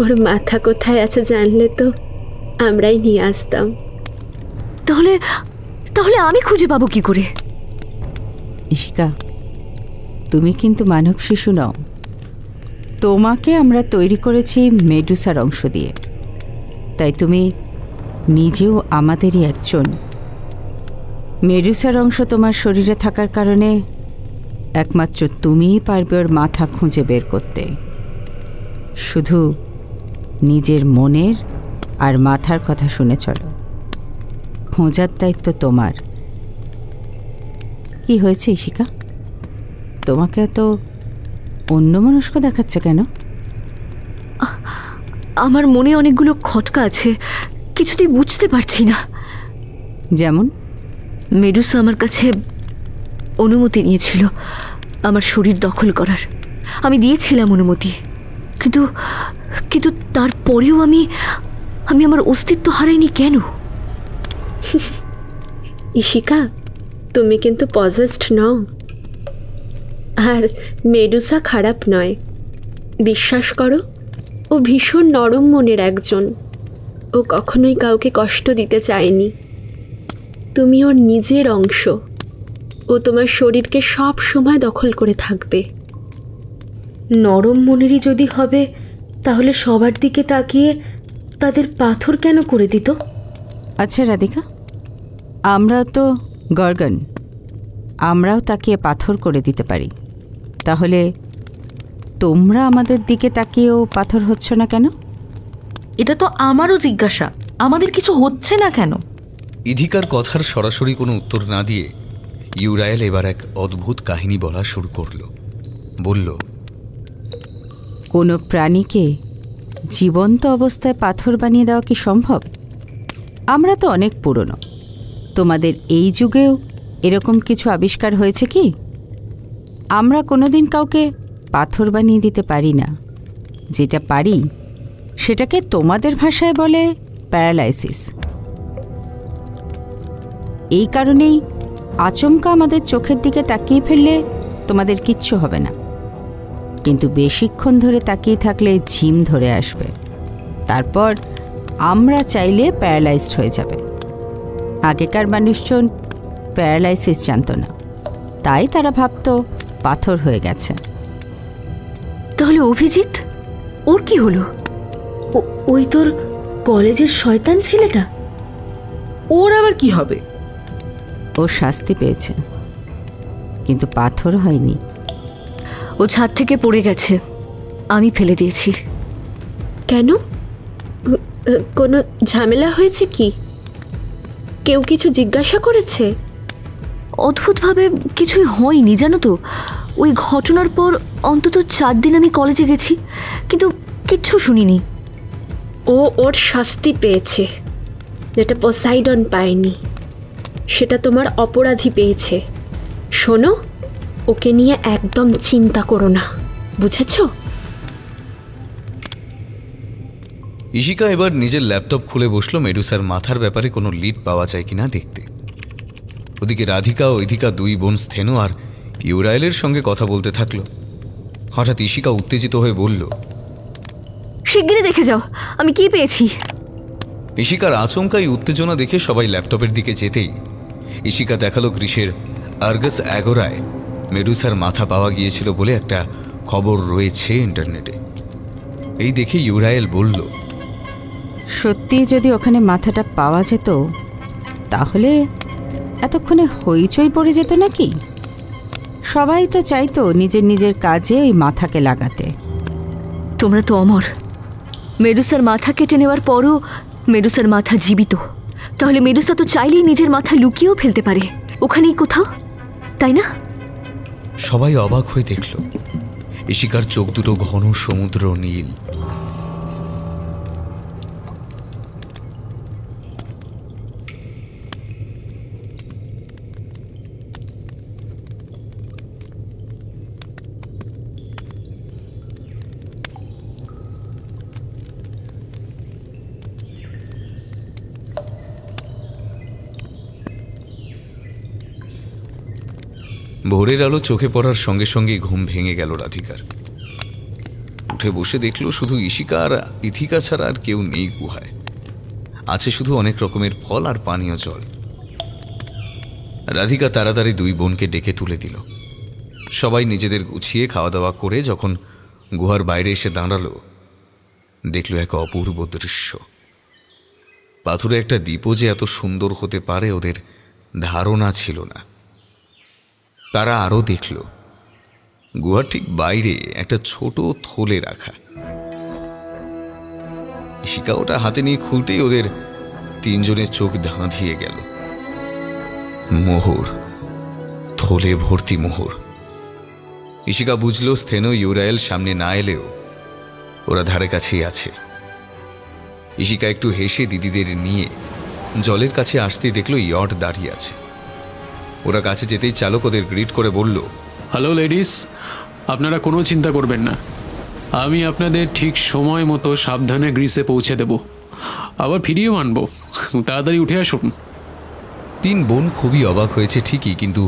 B: ওর মাথা কোথায় আছে জানলে তো আমরাই নিয়ে আসতাম।
A: তাহলে তাহলে আমি খুঁজে পাবো কি করে?
H: ইশিকা, তুমি কিন্তু মানব শিশু নও। তোমাকে আমরা তৈরি করেছি মেডুসার অংশ দিয়ে, তাই তুমি নিজেও আমাদেরই একজন। মেডুসার অংশ তোমার শরীরে থাকার কারণে একমাত্র তুমিই পারবে ওর মাথা খুঁজে বের করতে। শুধু নিজের মনের আর মাথার কথা শুনে চলো। খোঁজার দায়িত্ব তোমার। কি হয়েছে ইশিকা? তোমাকে এত অন্যমনস্ক দেখাচ্ছে কেন?
A: আমার মনে অনেকগুলো খটকা আছে, কিছুতেই বুঝতে পারছি না।
H: যেমন?
A: মেডুসা আমার কাছে অনুমতি নিয়েছিল আমার শরীর দখল করার। আমি দিয়েছিলাম অনুমতি, কিন্তু কিন্তু তারপরেও আমি আমার অস্তিত্ব হারাইনি কেন?
B: ইশিকা, তুমি কিন্তু পজেসড নও। আর মেডুসা খারাপ নয়, বিশ্বাস করো, ও ভীষণ নরম মনের একজন। ও কখনোই কাউকে কষ্ট দিতে চায়নি। তুমি ওর নিজের অংশ। ও তোমার শরীরকে সব সময় দখল করে থাকবে।
G: নরম মনেরই যদি হবে তাহলে সবার দিকে তাকিয়ে তাদের পাথর কেন করে দিত?
H: আচ্ছা রাধিকা, আমরা তো গর্গন, আমরাও তাকিয়ে পাথর করে দিতে পারি। তাহলে তোমরা আমাদের দিকে তাকিয়েও পাথর হচ্ছ না কেন?
E: এটা তো আমারও জিজ্ঞাসা, আমাদের কিছু হচ্ছে না কেন?
D: ইধিকার কথার সরাসরি কোনো উত্তর না দিয়ে ইউরায়েল এবার এক অদ্ভুত কাহিনী বলা শুরু করল। বলল,
H: কোনো প্রাণীকে জীবন্ত অবস্থায় পাথর বানিয়ে দেওয়া কি সম্ভব? আমরা তো অনেক পুরনো, তোমাদের এই যুগেও এরকম কিছু আবিষ্কার হয়েছে কি? আমরা কোনোদিন কাউকে পাথর বানিয়ে দিতে পারি না। যেটা পারি সেটাকে তোমাদের ভাষায় বলে প্যারালাইসিস। এই কারণেই আচমকা আমাদের চোখের দিকে তাকিয়ে ফেললে তোমাদের কিচ্ছু হবে না, কিন্তু বেশিক্ষণ ধরে তাকিয়ে থাকলে ঝিম ধরে আসবে, তারপর আমরা চাইলে প্যারালাইজড হয়ে যাবে। আগেকার মানুষজন প্যারালাইসিস জানত না, তাই তারা ভাবতো পাথর হয়ে গেছে।
A: তাহলে অভিজিৎ, ওর কি হলো?
G: ওই তোর কলেজের শয়তান ছেলেটা,
E: ওর আবার কি হবে?
H: ও শাস্তি পেয়েছে, কিন্তু পাথর হয়নি।
A: ও ছাদ থেকে পড়ে গেছে, আমি ফেলে দিয়েছি।
B: কেন? কোনো ঝামেলা হয়েছে কি? কেউ কিছু জিজ্ঞাসা করেছে?
A: অদ্ভুতভাবে কিছুই হয়নি জানো তো। ওই ঘটনার পর অন্তত 4 দিন আমি কলেজে গেছি, কিন্তু কিচ্ছু শুনিনি।
B: ও ওর শাস্তি পেয়েছে, যেটা পোসাইডন পায়নি। সেটা তোমার অপরাধী পেয়েছে। শোনো, ওকে নিয়ে একদম চিন্তা করো না, বুঝেছো?
D: ইশিকা এবার নিজের ল্যাপটপ খুলে বসলো মেডুসার মাথার ব্যাপারে কোনো লিড পাওয়া যায় কিনা দেখতে। ওদিকে রাধিকা ও ইধিকা, দুই বোন স্থেনো আর ইউরায়েলের সঙ্গে কথা বলতে থাকলো। হঠাৎ ইশিকা উত্তেজিত হয়ে বলল,
A: শিগগিরই দেখে যাও আমি কি পেয়েছি।
D: ইশিকার আচমকাই উত্তেজনা দেখে সবাই ল্যাপটপের দিকে যেতেই ইশিকা দেখালো গ্রীসের আর্গাস অ্যাগোরায় মেডুসার মাথা পাওয়া গিয়েছিল বলে একটা খবর রয়েছে ইন্টারনেটে। এই দেখে ইউরায়েল বলল,
H: সত্যি যদি ওখানে মাথাটা পাওয়া যেত তাহলে এতক্ষণে হইচই পড়ে যেত নাকি? সবাই তো চাইতো নিজের নিজের কাজে ওই মাথাকে লাগাতে।
A: তোমরা তো অমর। মেডুসার মাথা কেটে নেওয়ার পরও মেডুসার মাথা জীবিত। তাহলে মেডুসা তো চাইলেই নিজের মাথা লুকিয়েও ফেলতে পারে ওখানেই কোথাও, তাই না?
D: সবাই অবাক হয়ে দেখল ইশিকার চোখ দুটো ঘন সমুদ্র নীল। ভোরের আলো চোখে পড়ার সঙ্গে সঙ্গে ঘুম ভেঙে গেল রাধিকার। উঠে বসে দেখল শুধু ইশিকা আর ইথিকা ছাড়া আর কেউ নেই গুহায়। আছে শুধু অনেক রকমের ফল আর পানীয় জল। রাধিকা তাড়াতাড়ি দুই বোনকে ডেকে তুলে দিল। সবাই নিজেদের গুছিয়ে খাওয়া দাওয়া করে যখন গুহার বাইরে এসে দাঁড়ালো, দেখল এক অপূর্ব দৃশ্য। পাথুরে একটা দ্বীপও যে এত সুন্দর হতে পারে ওদের ধারণা ছিল না। তারা আরও দেখল গুহার ঠিক বাইরে একটা ছোট থলে রাখা। ইশিকা ওটা হাতে নিয়ে খুলতেই ওদের তিনজনের চোখ ধাঁধিয়ে গেল। মোহর, থলে ভর্তি মোহর। ইশিকা বুঝল স্থেনো ইউরায়েল সামনে না এলেও ওরা ধারে কাছেই আছে। ইশিকা একটু হেসে দিদিদের নিয়ে জলের কাছে আসতে দেখল ইয়ট দাঁড়িয়ে আছে। ওরা কাছে যেতেই চালক ওদের গ্রিট করে বলল,
I: হ্যালো লেডিস, আপনারা কোনো চিন্তা করবেন না, আমি আপনাদের ঠিক সময় মতো সাবধানে গ্রিসে পৌঁছে দেব, আবার ফিরিয়েও আনবো, তাড়াতাড়ি উঠে আসুন।
D: তিন বোন খুবই অবাক হয়েছে ঠিকই, কিন্তু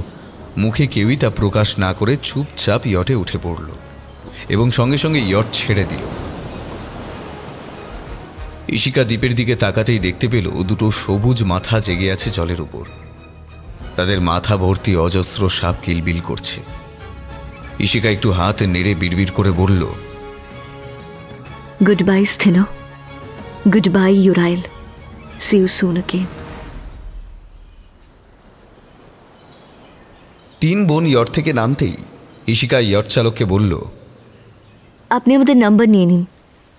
D: মুখে কেউই তা প্রকাশ না করে চুপচাপ ইয়টে উঠে পড়ল এবং সঙ্গে সঙ্গে ইয়ট ছেড়ে দিল। ইশিকা দ্বীপের দিকে তাকাতেই দেখতে পেল দুটো সবুজ মাথা জেগে আছে জলের উপর। তাদের মাথা ভর্তি অজস্র সাপ কিলবিল করছে। ইশিকা একটু হাত নেড়ে বিড়বিড় করে বলল,
A: goodbye Stheno, goodbye Euryale, see you soon again.
D: 3 বোন ইয়ট থেকে নামতেই ইশিকা ইয়ট চালককে বলল,
A: আপনি আমাদের নাম্বার নিয়ে নিন,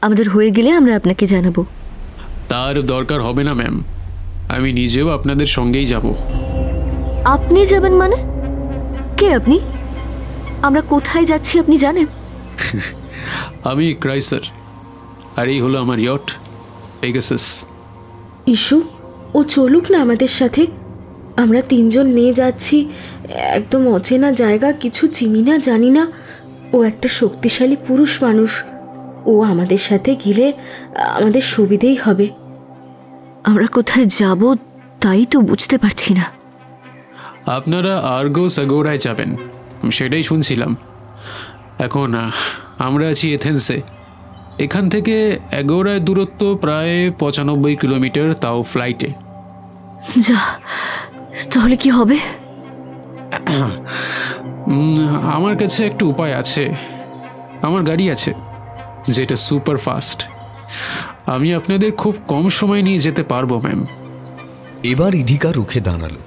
A: আমাদের হয়ে গেলে আমরা আপনাকে জানাবো।
I: তার দরকার হবে না ম্যাম, আমি নিজেও আপনাদের সঙ্গেই যাব।
A: আপনি যাবেন মানে? কে আপনি? আমরা কোথায় যাচ্ছি আপনি জানেন?
I: আমি ক্রাইসার, আর এই হলো আমার ইয়ট পেগাসাস।
B: ইস্যু, ও চলুক না আমাদের সাথে। আমরা 3 জন মেয়ে যাচ্ছি একদম অচেনা জায়গা, কিছু চিনি না জানি না। ও একটা শক্তিশালী পুরুষ মানুষ, ও আমাদের সাথে গেলে আমাদের সুবিধেই হবে।
A: আমরা কোথায় যাব তাই তো বুঝতে পারছি না।
I: আপনারা আর্গোস আগোরায় যাবেন, সেটাই শুনছিলাম। এখন আমরা আছি এথেন্সে। এখান থেকে আগোরায় দূরত্ব প্রায় 95 কিলোমিটার, তাও ফ্লাইটে।
A: যা, তাহলে কি হবে?
I: আমার কাছে একটা উপায় আছে। আমার গাড়ি আছে যেটা সুপার ফাস্ট। আমি আপনাদের খুব কম সময় নিয়ে যেতে পারবো ম্যাম।
D: এবার ইধিকা রুখে দাঁড়ালো,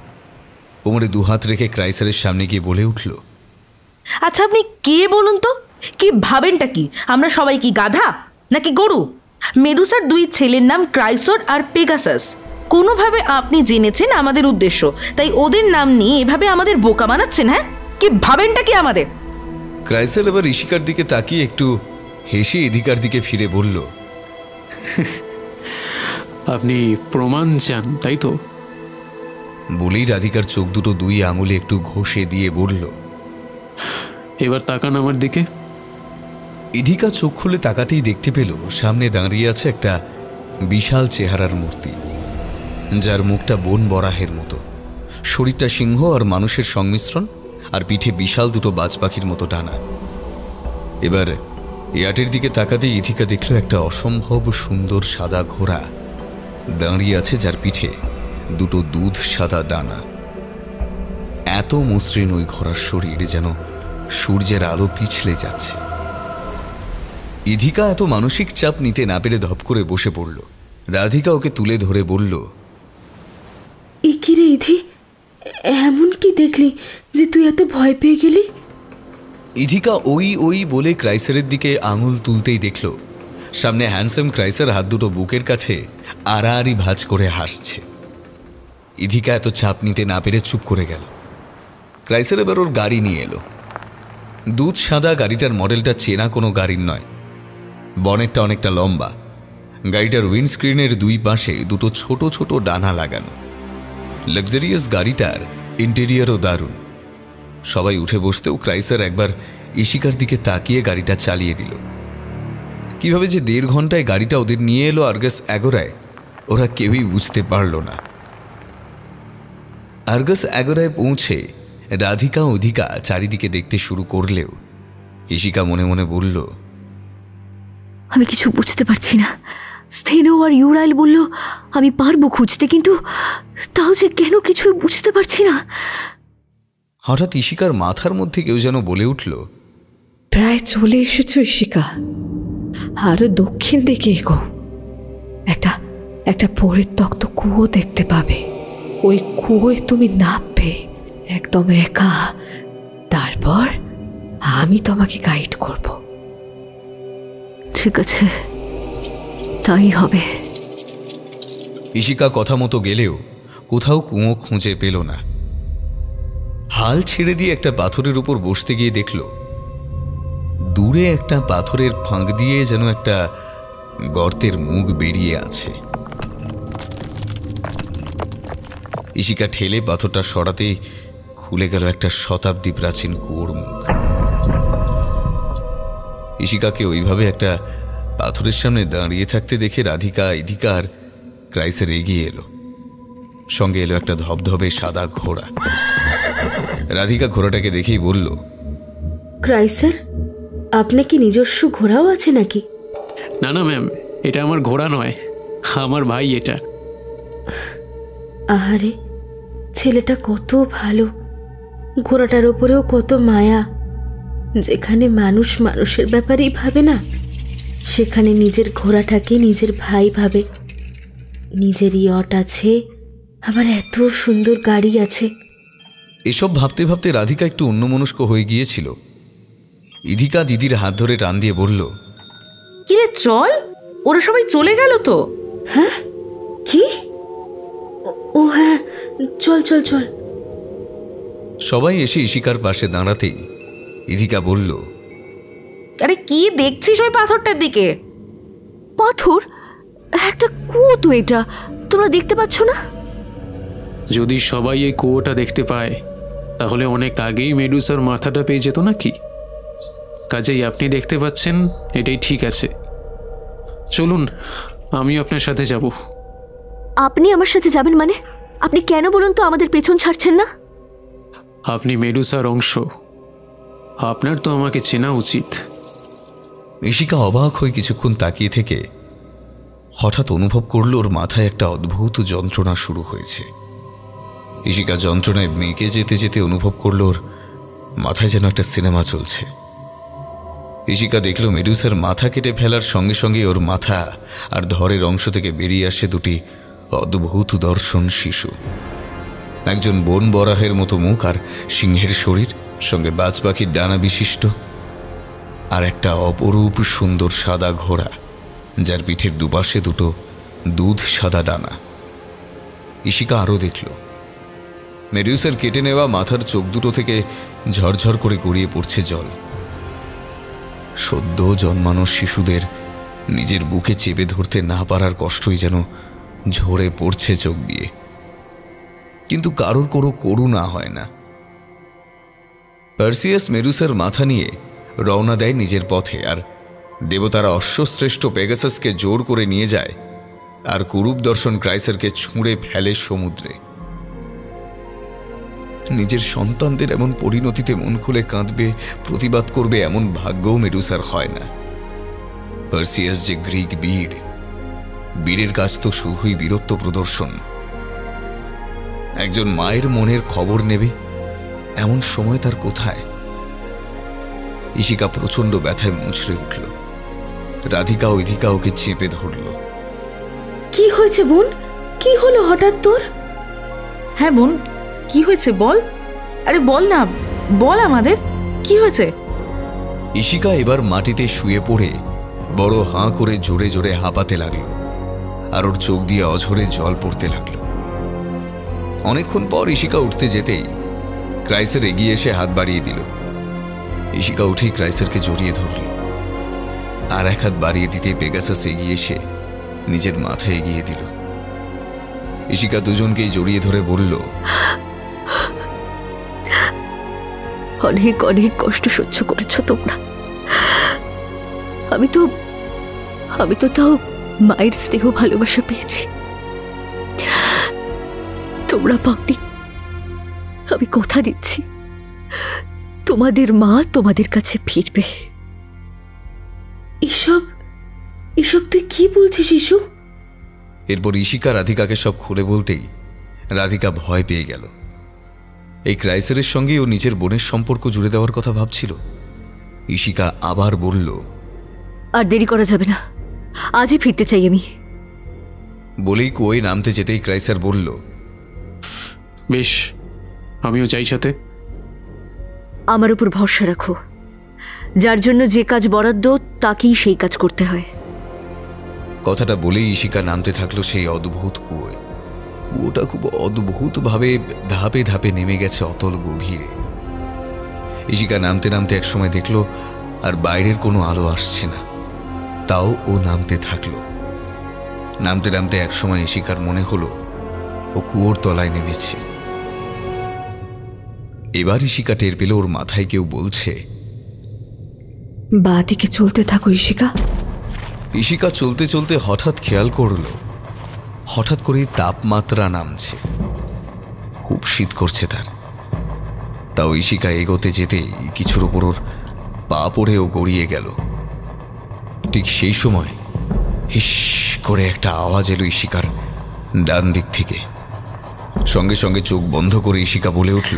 D: কোমরে দুহাত রেখে ক্রাইসারের সামনে গিয়ে বলে উঠল,
E: আচ্ছা আপনি কে বলুন তো? কি ভাবেনটা কি? আমরা সবাই কি গাধা নাকি গরু? মেডুসার 2 ছেলের নাম ক্রাইসর আর পেগাসাস। কোনোভাবে আপনি জেনেছেন আমাদের উদ্দেশ্য, তাই ওদের নাম নিয়ে এভাবে আমাদের বোকা বানাচ্ছেন। হ্যাঁ, কি ভাবেনটা কি আমাদের?
D: ক্রাইসার এবার ইশিকার দিকে তাকিয়ে একটু হেসে ইধিকার দিকে ফিরে বলল,
I: আপনি প্রমাণ চান তাই তো?
D: বলেই রাধিকার চোখ দুটো 2 আঙুলে একটু ঘষে দিয়ে বলল,
I: এবার তাকান আমার দিকে।
D: ইধিকা চোখ খুলে তাকাতেই দেখতে পেল সামনে দাঁড়িয়ে আছে একটা বিশাল চেহারার মূর্তি, যার মুখটা বন বরাহের মতো, শরীরটা সিংহ আর মানুষের সংমিশ্রণ, আর পিঠে বিশাল দুটো বাজ পাখির মতো ডানা। এবার ইয়াটের দিকে তাকাতেই ইধিকা দেখল একটা অসম্ভব সুন্দর সাদা ঘোড়া দাঁড়িয়ে আছে, যার পিঠে দুটো দুধ সাদা ডানা। এত মসৃণ ওই ঘোড়ার শরীর যেন সূর্যের আলো পিছলে যাচ্ছে। ইধিকা এত মানসিক চাপ নিতে না পেরে ধপ করে বসে পড়ল। রাধিকা ওকে তুলে ধরে বলল,
B: এ কি রে ইধি, এমন কি দেখলি যে তুই এত ভয় পেয়ে গেলি?
D: ইধিকা ওই বলে ক্রাইসারের দিকে আঙুল তুলতেই দেখল সামনে হ্যান্ডসাম ক্রাইসার হাত দুটো বুকের কাছে আড়াআড়ি ভাঁজ করে হাসছে। ইধিকা এত চাপ নিতে না পেরে চুপ করে গেল। ক্রাইসার এবার ওর গাড়ি নিয়ে এলো। দুধ সাদা গাড়িটার মডেলটা চেনা কোনো গাড়ির নয়। বনেটটা অনেকটা লম্বা। গাড়িটার উইন্ডস্ক্রিনের 2 পাশে দুটো ছোট ছোট ডানা লাগানো। লাক্সারিয়াস গাড়িটার ইন্টেরিয়ারও দারুণ। সবাই উঠে বসতেও ক্রাইসার একবার ইশিকার দিকে তাকিয়ে গাড়িটা চালিয়ে দিল। কিভাবে যে 1.5 ঘন্টায় গাড়িটা ওদের নিয়ে এলো আর্গাস অ্যাগোরায়, ওরা কেউই বুঝতে পারল না। আর্গাস অ্যাগোরায় পৌঁছে রাধিকা অধিকা চারিদিকে দেখতে শুরু করলেও ইশিকা মনে মনে বলল,
A: আমি কিছু বুঝতে পারছি না। স্থেনো আর ইউরাইল বলল আমি পারবো খুঁজতে, কিন্তু তাও যে কেন কিছুই বুঝতে পারছি না।
D: হঠাৎ ইশিকার মাথার মধ্যে কেউ যেন বলে উঠল,
G: প্রায় চলে এসেছো ইশিকা, আরো দক্ষিণ দিকে এগো। একটা পরিত্যক্ত কুয়ো দেখতে পাবে। ওই কুয়োয় তুমি নামবে একদম একা। তারপর আমি তোমাকে গাইড করব।
A: ঠিক আছে, তাই হবে।
D: ইশিকা কথা মতো গেলেও কোথাও কুয়ো খুঁজে পেল না। হাল ছেড়ে দিয়ে একটা পাথরের উপর বসতে গিয়ে দেখল দূরে একটা পাথরের ফাঁক দিয়ে যেন একটা গর্তের মুখ বেরিয়ে আছে। ইশিকা ঠেলে পাথরটা সরাতেই খুলে গেল একটা শতাব্দী প্রাচীন কুয়োর মুখ। ইশিকাকে ওইভাবে একটা পাথরের সামনে দাঁড়িয়ে থাকতে দেখে রাধিকা, ইধিকা আর ক্রাইসার এগিয়ে এলো। সঙ্গে এলো একটা ধবধবে সাদা ঘোড়া। রাধিকা ঘোড়াটাকে দেখেই বলল,
B: ক্রাইসার, আপনার কি নিজস্ব ঘোড়াও আছে নাকি?
I: না না ম্যাম, এটা আমার ঘোড়া নয়, আমার ভাই এটা।
B: আহারে, ছেলেটা কত ভালো, ঘোড়াটার ওপরেও কত মায়া। যেখানে মানুষ মানুষের ব্যাপারেই ভাবে না, সেখানে নিজের ঘোড়াটাকে নিজের ভাই ভাবে। নিজের ইয়ট আছে, আবার এত সুন্দর গাড়ি আছে।
D: এসব ভাবতে ভাবতে রাধিকা একটু অন্যমনস্ক হয়ে গিয়েছিল। ইধিকা দিদির হাত ধরে টান দিয়ে বলল,
E: কিরে চল, ওরা সবাই চলে গেল তো।
B: হ্যাঁ, কি? ও হ্যাঁ, চল চল চল।
D: সবাই এসে ইশিকার পাশে দাঁড়াতেই ইধিকা বলল,
E: আরে কি দেখছিস ওই পাথরটার দিকে?
A: পাথর? একটা কুয়ো তো এটা, তোমরা দেখতে পাচ্ছ না?
I: যদি সবাই এই কুয়োটা দেখতে পায় তাহলে অনেক আগেই মেডুসার মাথাটা পেয়ে যেত নাকি? কাজেই আপনি দেখতে পাচ্ছেন, এটাই ঠিক আছে। চলুন, আমি আপনার সাথে যাব।
A: আপনি আমার সাথে যাবেন মানে? আপনি কেন বলুন তো আমাদের পেছন ছাড়ছেন না?
I: আপনি মেডুসার অংশ, আপনার তো আমাকে চেনা উচিত।
D: ইশিকা অবাক হয়ে কিছুক্ষণ তাকিয়ে থেকে হঠাৎ অনুভব করল ওর মাথায় একটা অদ্ভুত যন্ত্রণা শুরু হয়েছে। ইশিকা যন্ত্রণায় মেকে যেতে যেতে অনুভব করল ওর মাথায় যেন একটা সিনেমা চলছে। ইশিকা দেখল মেডুসার মাথা কেটে ফেলার সঙ্গে সঙ্গে ওর মাথা আর ধরের অংশ থেকে বেরিয়ে আসে দুটি অদ্ভুত দর্শন শিশু। একজন বন বরাহের মতো মুখ আর সিংহের শরীর, সঙ্গে বাজ পাখির ডানা বিশিষ্ট, আর একটা অপরূপ সুন্দর সাদা ঘোড়া, যার পিঠের দুপাশে দুটো দুধ সাদা ডানা। ইশিকা আরও দেখল মেডুসার কেটে নেওয়া মাথার চোখ দুটো থেকে ঝরঝর করে গড়িয়ে পড়ছে জল। সদ্য জন্মানো শিশুদের নিজের বুকে চেপে ধরতে না পারার কষ্টই যেন ঝরে পড়ছে চোখ দিয়ে, কিন্তু কারোর কোনো করুণা হয় না। পার্সিয়াস মেডুসার মাথা নিয়ে রওনা দেয় নিজের পথে, আর দেবতারা অশ্বশ্রেষ্ঠ পেগাসাসকে জোর করে নিয়ে যায়, আর কুরূপ দর্শন ক্রাইসারকে ছুঁড়ে ফেলে সমুদ্রে। নিজের সন্তানদের এমন পরিণতিতে মন খুলে কাঁদবে, প্রতিবাদ করবে, এমন ভাগ্যও মেডুসার হয় না। পার্সিয়াস যে গ্রিক বীর, বীরের কাজ তো শুধুই বীরত্ব প্রদর্শন। একজন মায়ের মনের খবর নেবে, এমন সময় তার কোথায়? ইশিকা প্রচন্ড ব্যথায় মুচড়ে উঠল। রাধিকা ও ইধিকা ওকে চেপে ধরল।
B: কি হয়েছে বোন? কি হলো হঠাৎ তোর?
E: হ্যাঁ বোন, কি হয়েছে বল। আরে বল না, বল আমাদের কি হয়েছে।
D: ইশিকা এবার মাটিতে শুয়ে পড়ে বড় হাঁ করে জোরে জোরে হাঁপাতে লাগলো, আর ওর চোখ দিয়ে অঝরে জল পড়তে লাগলো। অনেকক্ষণ পর ইশিকা উঠতে যেতেই ক্রাইসার এগিয়ে এসে হাত বাড়িয়ে দিল। ইশিকা উঠেই ক্রাইসারকে জড়িয়ে ধরল, আর এক হাত বাড়িয়ে দিতে পেগাসাস এগিয়ে এসে নিজের মাথা এগিয়ে দিল। ইশিকা দুজনকেই জড়িয়ে ধরে বলল,
A: অনেক অনেক কষ্ট সহ্য করেছ তোমরা। আমি তো তাও মায়ের স্নেহ ভালোবাসা পেয়েছি, তোমরা পাওনি। আমি কথা দিচ্ছি, তোমাদের মা তোমাদের কাছে ফিরবে।
B: এসব তুই কি বলছিস শিশু?
D: এরপর ইশিকা রাধিকাকে সব খুলে বলতেই রাধিকা ভয় পেয়ে গেল। এই ক্রাইসারের সঙ্গে ও নিজের বোনের সম্পর্ক জুড়ে দেওয়ার কথা ভাবছিল। ইশিকা আবার বলল,
A: আর দেরি করা যাবে না, আজই ফিরতে চাই আমি।
D: বলেই কুয়োয় নামতে যেতেই ক্রাইসার বলল,
I: বেশ, আমিও চাই সাথে।
A: আমার উপর ভরসা রাখো, যার জন্য যে কাজ বরাদ্দ তাকেই সেই কাজ করতে হয়।
D: কথাটা বলেই ইশিকা নামতে থাকলো সেই অদ্ভুত কুয়োয়। কুয়োটা খুব অদ্ভুতভাবে ধাপে ধাপে নেমে গেছে অতল গভীরে। ইশিকা নামতে নামতে একসময় দেখলো আর বাইরের কোনো আলো আসছে না, তাও ও নামতে থাকলো। নামতে নামতে একসময় ইশিকার মনে হলো ও কুয়োর তলায় নেমেছে। এবার ইশিকা টের পেল ওর মাথায় কেউ বলছে,
G: বাঁ দিকে চলতে থাকো ইশিকা।
D: ইশিকা চলতে চলতে হঠাৎ খেয়াল করল হঠাৎ করে তাপমাত্রা নামছে, খুব শীত করছে তার। তাও ইশিকা এগোতে যেতে কিছুর উপর ওর পা পড়েও গড়িয়ে গেল। ঠিক সেই সময় হিস করে একটা আওয়াজ এলো ইশিকার ডান দিক থেকে। সঙ্গে সঙ্গে চোখ বন্ধ করে ইশিকা বলে উঠল,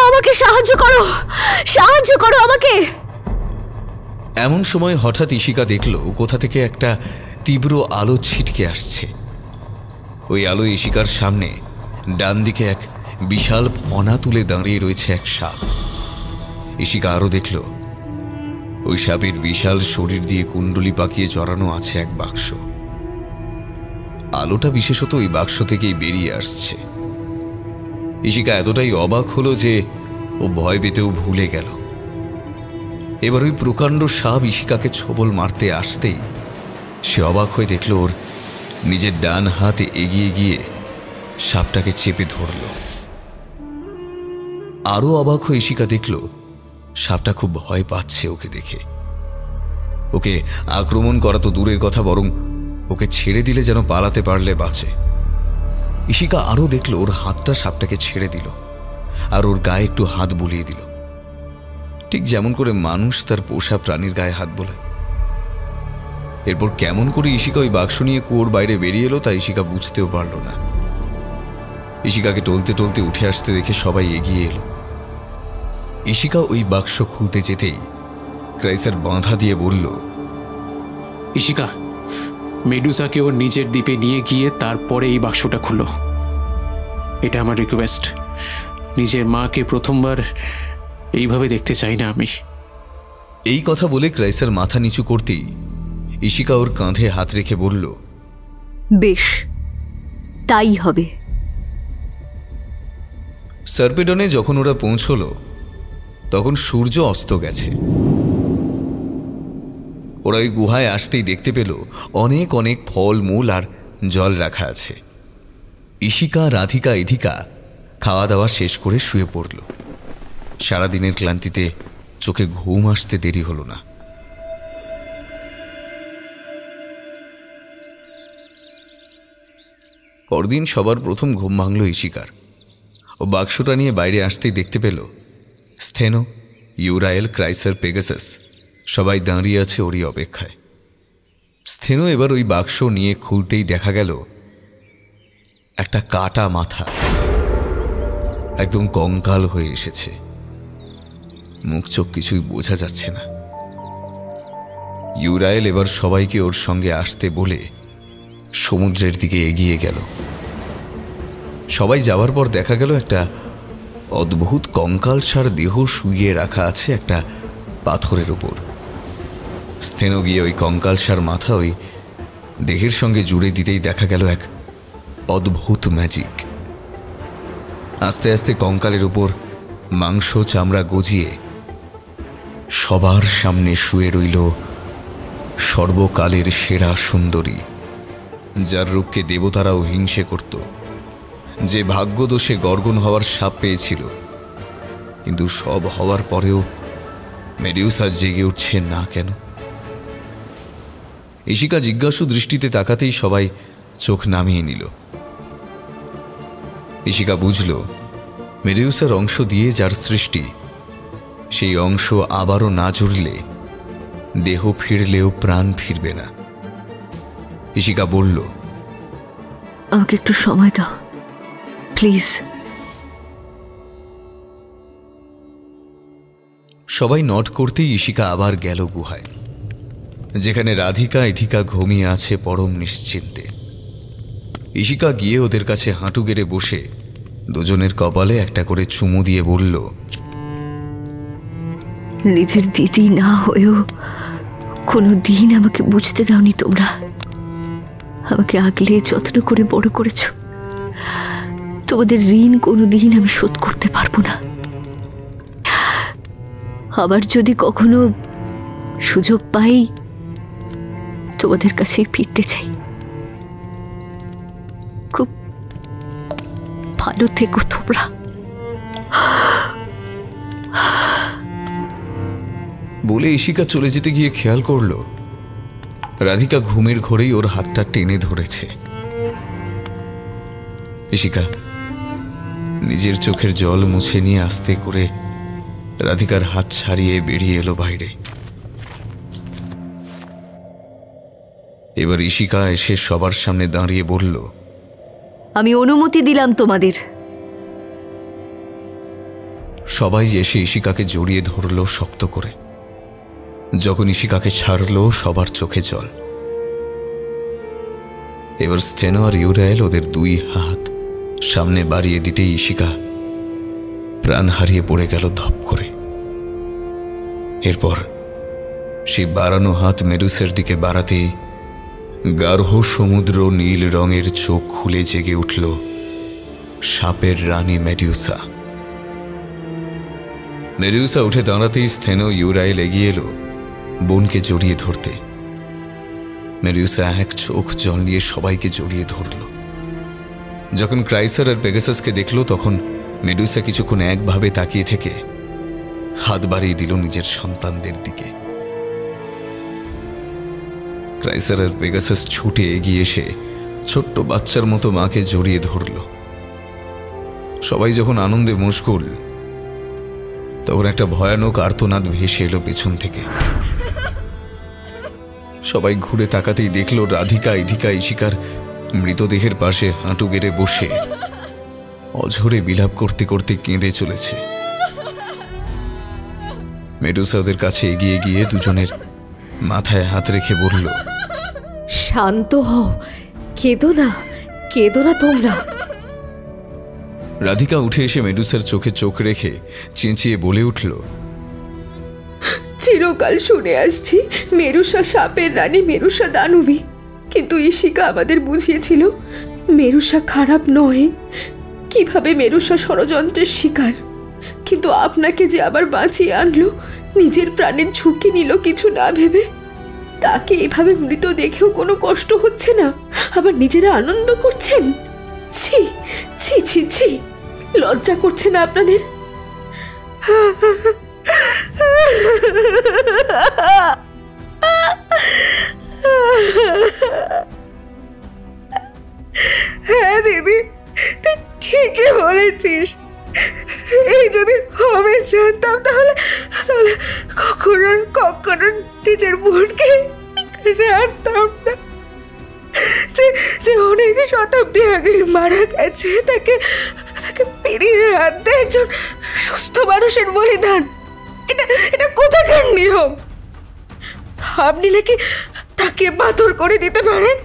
A: আমাকে সাহায্য করো, সাহায্য করো আমাকে।
D: এমন সময় হঠাৎ ইশিকা দেখল কোথা থেকে একটা তীব্র আলো ছিটকে আসছে। ওই আলো ইশিকার সামনে ডান দিকে এক বিশাল ফনা তুলে দাঁড়িয়ে রয়েছে এক সাপ। ইশিকা আরো দেখল ওই সাপের বিশাল শরীর দিয়ে কুণ্ডলি পাকিয়ে জড়ানো আছে এক বাক্স। আলোটা বিশেষত ওই বাক্স থেকেই বেরিয়ে আসছে। ইশিকা এতটাই অবাক হলো যে ও ভয় পেতেও ভুলে গেল। এবার ওই প্রকাণ্ড সাপ ইশিকাকে ছোবল মারতে আসতেই সে অবাক হয়ে দেখল ওর নিজের ডান হাতে এগিয়ে গিয়ে সাপটাকে চেপে ধরল। আরো অবাক হয়ে ইশিকা দেখল সাপটা খুব ভয় পাচ্ছে ওকে দেখে। ওকে আক্রমণ করা তো দূরের কথা, বরং ওকে ছেড়ে দিলে যেন পালাতে পারলে বাঁচে। ইশিকা আরো দেখল ওর হাতটা সাপটাকে ছেড়ে দিল আর ওর গায়ে একটু হাত বুলিয়ে দিল, ঠিক যেমন করে মানুষ তার পোষা প্রাণীর গায়ে হাত বোলায়। এরপর কেমন করে ইশিকা ওই বাক্স নিয়ে কুয়োর বাইরে বেরিয়ে এলো তা ইশিকা বুঝতেও পারল না। ইশিকাকে টলতে টলতে উঠে আসতে দেখে সবাই এগিয়ে এলো। ইশিকা ওই বাক্স খুলতে যেতেই ক্রাইসার বাঁধা দিয়ে বলল,
I: ইশিকা, মেডুসাকে ওর নিজের দ্বীপে নিয়ে গিয়ে তারপরে এই বাক্সটা খুলো। এটা আমার রিকোয়েস্ট। নিজের মাকে প্রথমবার এইভাবে দেখতে চাই না আমি।
D: এই কথা বলে ক্রাইসার মাথা নিচু করতেই ইশিকা ওর কাঁধে হাত রেখে বলল,
A: বেশ, তাই হবে।
D: সার্পেডনে যখন ওরা পৌঁছল তখন সূর্য অস্ত গেছে। ওরা ওই গুহায় আসতেই দেখতে পেল অনেক অনেক ফল মূল আর জল রাখা আছে। ইশিকা, রাধিকা, ইধিকা খাওয়া দাওয়া শেষ করে শুয়ে পড়ল। সারাদিনের ক্লান্তিতে চোখে ঘুম আসতে দেরি হলো না। পরদিন সবার প্রথম ঘুম ভাঙল ইশিকার। ও বাক্সটা নিয়ে বাইরে আসতেই দেখতে পেল স্থেনো, ইউরায়েল, ক্রাইসার, পেগাসাস সবাই দাঁড়িয়ে আছে ওরই অপেক্ষায়। স্থেনো এবার ওই বাক্স নিয়ে খুলতেই দেখা গেল একটা কাটা মাথা একদম কঙ্কাল হয়ে এসেছে। মুখ চোখ কিছুই বোঝা যাচ্ছে না। ইউরায়েল এবার সবাইকে ওর সঙ্গে আসতে বলে সমুদ্রের দিকে এগিয়ে গেল। সবাই যাওয়ার পর দেখা গেল একটা অদ্ভুত কঙ্কালসার দেহ শুইয়ে রাখা আছে একটা পাথরের উপর। স্থেনো গিয়ে ওই কঙ্কালসার মাথা ওই দেহের সঙ্গে জুড়ে দিতেই দেখা গেল এক অদ্ভুত ম্যাজিক। আস্তে আস্তে কঙ্কালের উপর মাংস চামড়া গজিয়ে সবার সামনে শুয়ে রইল সর্বকালের সেরা সুন্দরী, যার রূপকে দেবতারাও হিংসে করত, যে ভাগ্যদোষে গর্গন হওয়ার শাপ পেয়েছিল। কিন্তু সব হওয়ার পরেও মেডুসা জেগে উঠছে না কেন? ইশিকা জিজ্ঞাসু দৃষ্টিতে তাকাতেই সবাই চোখ নামিয়ে নিল। ইশিকা বুঝল মেডুসার অংশ দিয়ে যার সৃষ্টি, সেই অংশ আবারও না জুড়লে দেহ ফিরলেও প্রাণ ফিরবে না। ইশিকা বলল,
A: আমাকে একটু সময় দাও প্লিজ।
D: সবাই নট করতেই ইশিকা আবার গেল গুহায়, যেখানে রাধিকা, ইধিকা ঘুমিয়ে আছে পরম নিশ্চিন্তে। ইশিকা গিয়ে ওদের কাছে হাঁটু গেড়ে বসে দুজনের কপালে একটা করে চুমু দিয়ে বলল,
A: নিজের দিদি না হয়েও কোনো দিন আমাকে বুঝতে দাওনি তোমরা। আমাকে আগলে যত্ন করে বড় করেছ। তোমাদের ঋণ কোনো দিন আমি শোধ করতে পারবো না। আবার যদি কখনো সুযোগ পাই তোমাদের কাছে ফিরতে চাই। খুব ভালো থেকো তোমরা।
D: বলে ইশিকা চলে যেতে গিয়ে খেয়াল করল রাধিকা ঘুমের ঘোরেই ওর হাতটা টেনে ধরেছে। ইশিকা নিজের চোখের জল মুছে নিয়ে আস্তে করে রাধিকার হাত ছাড়িয়ে বেরিয়ে এলো বাইরে। এবার ইশিকা এসে সবার সামনে দাঁড়িয়ে বলল,
A: আমি অনুমতি দিলাম তোমাদের।
D: সবাই এসে ইশিকাকে জড়িয়ে ধরল শক্ত করে। যখন ইশিকাকে ছাড়লো সবার চোখে জল। এবার স্টেনো আর ইউরায়েল ওদের দুই হাত সামনে বাড়িয়ে দিতেই ইশিকা প্রাণ হারিয়ে পড়ে গেল ধপ করে। এরপর সেই বাড়ানো হাত মেডুসার দিকে বাড়াতেই গাঢ় সমুদ্র নীল রঙের চোখ খুলে জেগে উঠল সাপের রানী মেডুসা। মেডুসা উঠে দাঁড়াতেই স্টেনো ইউরায়েল এগিয়ে এলো বোনকে জড়িয়ে ধরতে। মেডুসা এক চোখ জল নিয়ে সবাইকে জড়িয়ে ধরল। যখন ক্রাইসার আর পেগাসাসকে দেখল তখন মেডুসা কিছুক্ষণ একভাবে তাকিয়ে থেকে হাত বাড়িয়ে দিল নিজের সন্তানদের দিকে। ক্রাইসার আর পেগাসাস ছুটে এগিয়ে এসে ছোট্ট বাচ্চার মতো মাকে জড়িয়ে ধরল। সবাই যখন আনন্দে মশগুল তখন একটা ভয়ানক আর্তনাদ ভেসে এলো পেছন থেকে। সবাই ঘুরে তাকাতেই দেখল রাধিকা ইধিকা ইশিকার মৃতদেহের পাশে হাঁটু গেড়ে বসে অঝরে বিলাপ করতে করতে কেঁদে চলেছে। মেডুসা ওদের কাছে এগিয়ে গিয়ে দুজনের মাথায় হাত রেখে বলল,
G: শান্ত হও, কেঁদো না তোমরা।
D: রাধিকা উঠে এসে মেডুসার চোখে চোখ রেখে চেঁচিয়ে বলে উঠল,
B: চিরকাল শুনে আসছি মেরুসা সাপের রানী, মেরুসা দানবী, কিন্তু ইশিকা আমাদের বুঝিয়েছিল মেরুসা খারাপ নয়। কিভাবে মেরুসা ষড়যন্ত্রের শিকার, কিন্তু আপনাকে যে আবার বাঁচিয়ে আনলো, নিজের প্রাণের ঝুঁকি নিল কিছু না ভেবে। তাকে এভাবে মৃত দেখেও কোনো কষ্ট হচ্ছে না, আবার নিজেরা আনন্দ করছেন। ছি ছি ছি ছি, লজ্জা করছে না আপনাদের?
J: হ্যাঁ দিদি, তুই ঠিকই বলেছিস। এই যদি আমি জানতাম তাহলে কখনো নিজের বোনকে রাখতাম না। যে অনেক শতাব্দী আগে মারা গেছে, তাকে পেরিয়ে আনতে একজন সুস্থ মানুষের বলিদান, এটা কোথাকার নিয়ম? আপনি নাকি তাকে পাথর করে দিতে পারেন?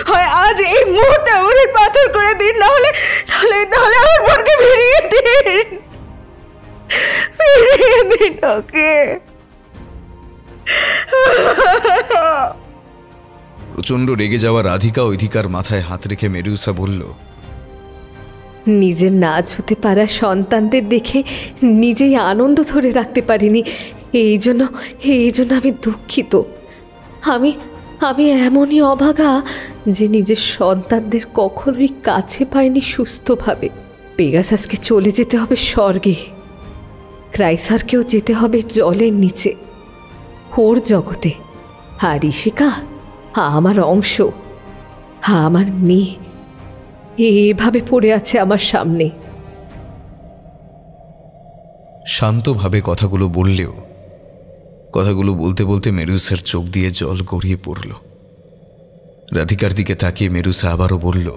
J: হয় আজ এই মুহূর্তে আমাদের পাথর করে দিন, নাহলে আমার বোনকে ফিরিয়ে দিন, ওকে।
D: প্রচন্ড রেগে যাওয়া রাধিকা ইধিকার মাথায় হাত রেখে মেডুসা বলল,
G: নিজের নাচ হতে পারা সন্তানদের দেখে নিজেই আনন্দ ধরে রাখতে পারিনি, এই জন্য আমি দুঃখিত। আমি এমনই অভাগা যে নিজের সন্তানদের কখনোই কাছে পাইনি সুস্থভাবে। পেগাসাসকে চলে যেতে হবে স্বর্গে, ক্রাইসারকেও যেতে হবে জলের নিচে, ওর জগতে। আর ইশিকা আমার অংশ, আমার মেয়ে এভাবে পড়ে আছে আমার সামনে।
D: শান্তভাবে কথাগুলো বললেও কথাগুলো বলতে বলতে মেডুসার চোখ দিয়ে জল গড়িয়ে পড়ল। রাধিকার দিকে তাকিয়ে মেডুসা আবারও বলল,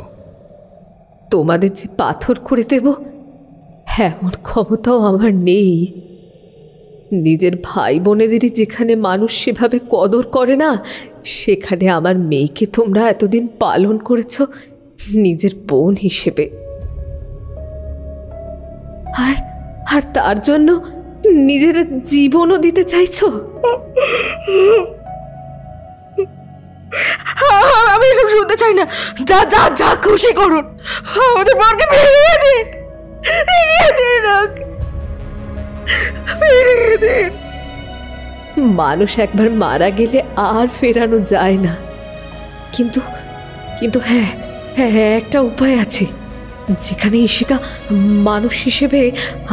G: তোমাদের যে পাথর করে দেব এমন ক্ষমতাও আমার নেই। নিজের ভাই বোনেদেরই যেখানে মানুষ সেভাবে কদর করে না, সেখানে আমার মেয়েকে তোমরা এতদিন পালন করেছ নিজের বোন হিসেবে, আর তার জন্য নিজেদের জীবনও দিতে চাইছো?
J: আমি এসব শুনতে চাই না। যা যা যা খুশি করুন, আমাদের বোনকে ফিরিয়ে দিন, ফিরিয়ে দিন।
G: মানুষ একবার মারা গেলে আর ফেরানো যায় না, কিন্তু হ্যাঁ, একটা উপায় আছে যেখানে ইশিকা মানুষ হিসেবে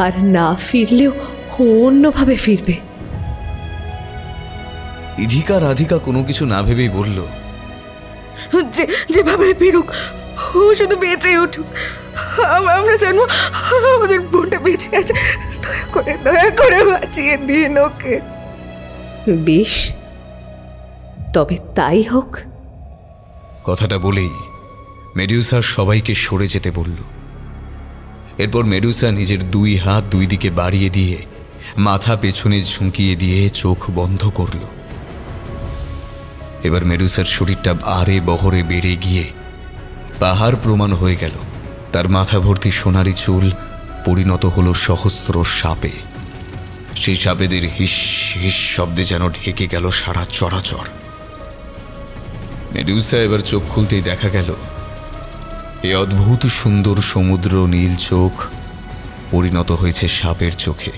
G: আর না ফিরলেও অন্যভাবে ফিরবে।
D: ইধিকা রাধিকা কোনো কিছু না ভেবেই বলল,
J: যেভাবে ফিরুক, ও শুধু বেঁচে উঠুক। আমরা জানবো আমাদের বোনটা বেঁচে আছে। দয়া করে বাঁচিয়ে দিন ওকে।
G: বেশ, তবে তাই হোক।
D: কথাটা বলেই মেডুসা সবাইকে সরে যেতে বলল। এরপর মেডুসা নিজের 2 হাত 2 দিকে বাড়িয়ে দিয়ে মাথা পেছনে ঝুঁকিয়ে দিয়ে চোখ বন্ধ করল। এবার মেডুসার শরীরটা আরে বহরে বেড়ে গিয়ে পাহাড় প্রমাণ হয়ে গেল। তার মাথা ভর্তি সোনারি চুল পরিণত হলো সহস্র সাপে। সেই সাপেদের হিস হিস শব্দে যেন ঢেকে গেল সারা চরাচর। মেডুসা এবার চোখ খুলতেই দেখা গেল এই অদ্ভুত সুন্দর সমুদ্র নীল চোখ পরিণত হয়েছে সাপের চোখে।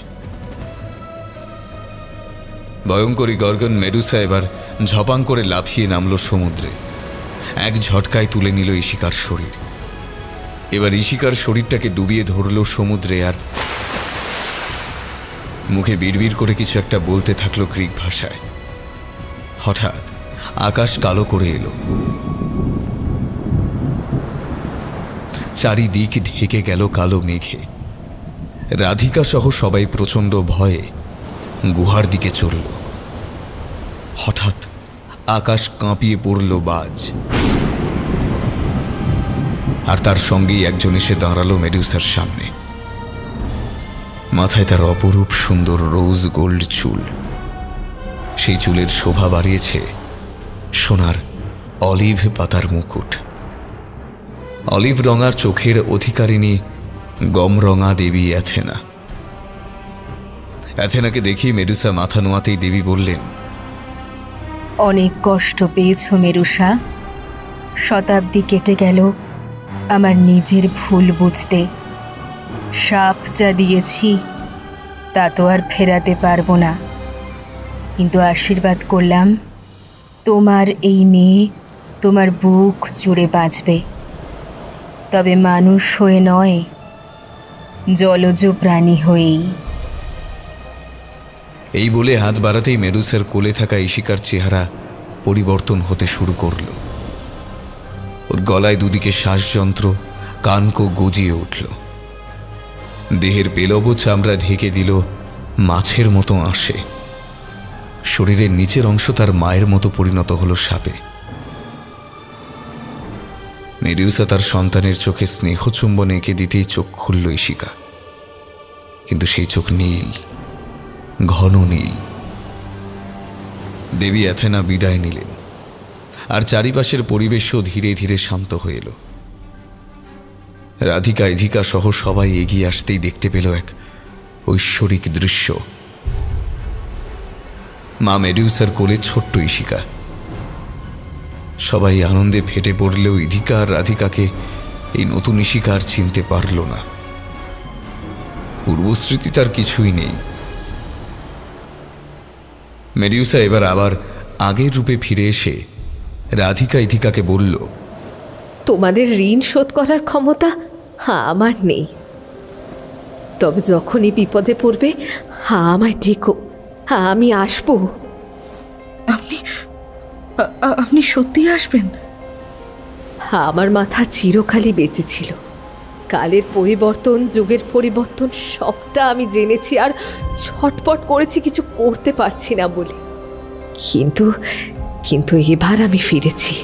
D: ভয়ঙ্করী গর্গন মেডুসা এবার ঝপাং করে লাফিয়ে নামল সমুদ্রে। এক ঝটকায় তুলে নিল ইশিকার শরীর। এবার ইশিকার শরীরটাকে ডুবিয়ে ধরল সমুদ্রে আর মুখে বিড়বিড় করে কিছু একটা বলতে থাকলো গ্রিক ভাষায়। হঠাৎ আকাশ কালো করে এলো, চারিদিক ঢেকে গেল কালো মেঘে। রাধিকা সহ সবাই প্রচণ্ড ভয়ে গুহার দিকে চলল। হঠাৎ আকাশ কাঁপিয়ে পড়ল বাজ, আর তার সঙ্গেই একজন এসে দাঁড়ালো মেডুসার সামনে। মাথায় তার অপরূপ সুন্দর রোজ গোল্ড চুল। সেই চুলের শোভা বাড়িয়েছে সোনার অলিভ পাতার মুকুট। অলিভ রঙার চোখের অধিকারিণী গমরঙা দেবী অ্যাথেনা। অ্যাথেনাকে দেখি মেডুসা মাথা নোয়াতেই দেবী বললেন,
K: অনেক কষ্ট পেয়েছ মেরুসা। শতাব্দী কেটে গেল আমার নিজের ভুল বুঝতে। সাপ যা দিয়েছি তা তো আর ফেরাতে পারবো না, কিন্তু আশীর্বাদ করলাম তোমার এই মেয়ে তোমার বুক জুড়ে বাঁচবে, তবে মানুষ হয়ে নয়, জলজ প্রাণী হয়েই।
D: এই বলে হাত বাড়াতেই মেডুসার কোলে থাকা ইশিকার চেহারা পরিবর্তন হতে শুরু করল। ওর গলায় দুদিকে শ্বাসযন্ত্র কানকো গজিয়ে উঠল। দেহের পেলব চামড়া ঢেকে দিল মাছের মতো আঁশে। শরীরের নিচের অংশ তার মায়ের মতো পরিণত হলো সাপে। মেডুসা তার সন্তানের চোখে স্নেহচুম্বন এঁকে দিতেই চোখ খুলল ইশিকা, কিন্তু সেই চোখ নীল, ঘন নীল। দেবী অ্যাথেনা বিদায় নিলেন, আর চারিপাশের পরিবেশও ধীরে ধীরে শান্ত হয়ে এলো। রাধিকা ইধিকা সহ সবাই এগিয়ে আসতেই দেখতে পেল এক ঐশ্বরিক দৃশ্য। মা মেডুসার কোলে ছোট্ট ইশিকা। সবাই আনন্দে ফেটে পড়লেও ইধিকা আর রাধিকাকে এই নতুন ইশিকা আর চিনতে পারল না। পূর্বস্মৃতি তার কিছুই নেই। মেডুসা এবার আবার আগের রূপে ফিরে এসে রাধিকা ইধিকাকে বলল,
G: তোমাদের ঋণ শোধ করার ক্ষমতা আমার নেই, তবে যখনই বিপদে পড়বে আমায় ডেকো, আমি আসবো।
J: আপনি সত্যি আসবেন?
G: আমার মাথা চিরকালই বেঁচে ছিল। কালের পরিবর্তন, যুগের পরিবর্তন সবটা আমি জেনেছি, আর ছটপট করেছি কিছু করতে পারছি না বলে। কিন্তু এবার আমি ফিরেছি।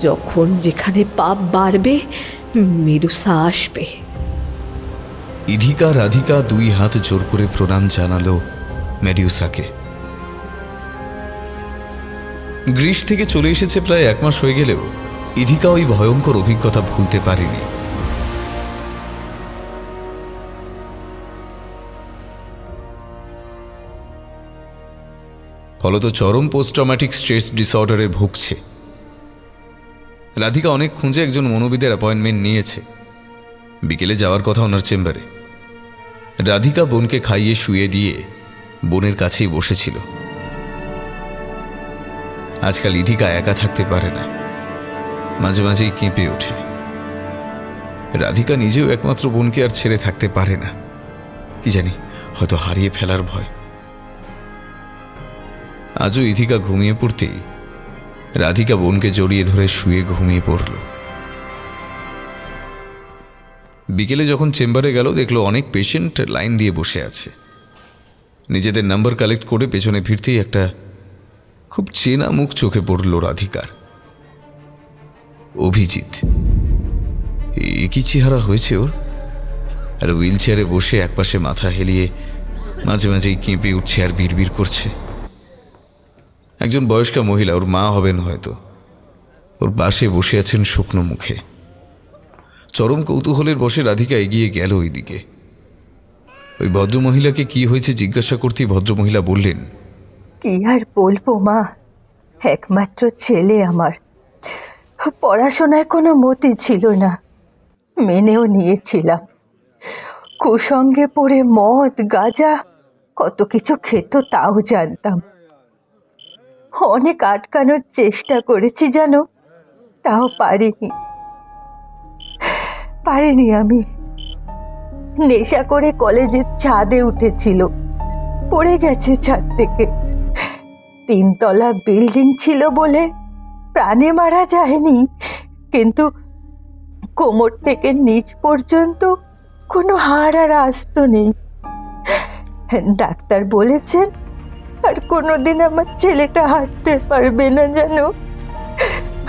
G: যখন যেখানে পাপ বাড়বে মেডুসা আসবে।
D: ইধিকা রাধিকা 2 হাত জোর করে প্রণাম জানালো মেডুসাকে। গ্রীস থেকে চলে এসেছে প্রায় 1 মাস হয়ে গেলেও ইধিকা ওই ভয়ঙ্কর অভিজ্ঞতা ভুলতে পারেনি। ফলত চরম পোস্ট ট্রমাটিক স্ট্রেস ডিসঅর্ডারে ভুগছে। রাধিকা অনেক খুঁজে একজন মনোবিদের অ্যাপয়েন্টমেন্ট নিয়েছে। বিকেলে যাওয়ার কথা ওনার চেম্বারে। রাধিকা বোনকে খাইয়ে শুয়ে দিয়ে বোনের কাছেই বসেছিল। আজকাল ইধিকা একা থাকতে পারে না, মাঝে মাঝেই কেঁপে ওঠে। রাধিকা নিজেও একমাত্র বোনকে আর ছেড়ে থাকতে পারে না, কি জানি হয়তো হারিয়ে ফেলার ভয়। আজও ইধিকা ঘুমিয়ে পড়তেই রাধিকা বোনকে জড়িয়ে ধরে শুয়ে ঘুমিয়ে পড়ল। বিকেলে যখন চেম্বারে গেল দেখলো অনেক পেশেন্ট লাইন দিয়ে বসে আছে। নিজেদের নাম্বার কালেক্ট করে পেছনে ফিরতেই একটা খুব চেনা মুখ চোখে পড়ল রাধিকার। অভিজিৎ। একই চেহারা হয়েছে ওর। আর হুইল চেয়ারে বসে একপাশে মাথা হেলিয়ে মাঝে মাঝেই কেঁপে উঠছে আর বিড়বিড় করছে। একজন বয়স্কা মহিলা, ওর মা হবেন হয়তো, ওর পাশে বসে আছেন শুকনো মুখে। চরম কৌতূহলের বসে রাধিকা এগিয়ে গেল ওই দিকে। ওই ভদ্রমহিলাকে কি হয়েছে জিজ্ঞাসা করতেই ভদ্রমহিলা বললেন,
L: কি আর বলবো মা, একমাত্র ছেলে আমার, পড়াশোনায় কোনো মতি ছিল না, মেনেও নিয়েছিলাম। কুসঙ্গে পড়ে মদ গাঁজা কত কিছু খেত তাও জানতাম। অনেক আটকানোর চেষ্টা করেছি জানো, তাও পারিনি আমি। নেশা করে কলেজের ছাদে উঠেছিল, পড়ে গেছে ছাদ থেকে। 3 তলা বিল্ডিং ছিল বলে প্রাণে মারা যায়নি, কিন্তু কোমর থেকে নিচ পর্যন্ত কোনো হাড় আর আস্ত নেই। ডাক্তার বলেছেন আর কোনোদিন আমার ছেলেটা হাঁটতে পারবে না জানো,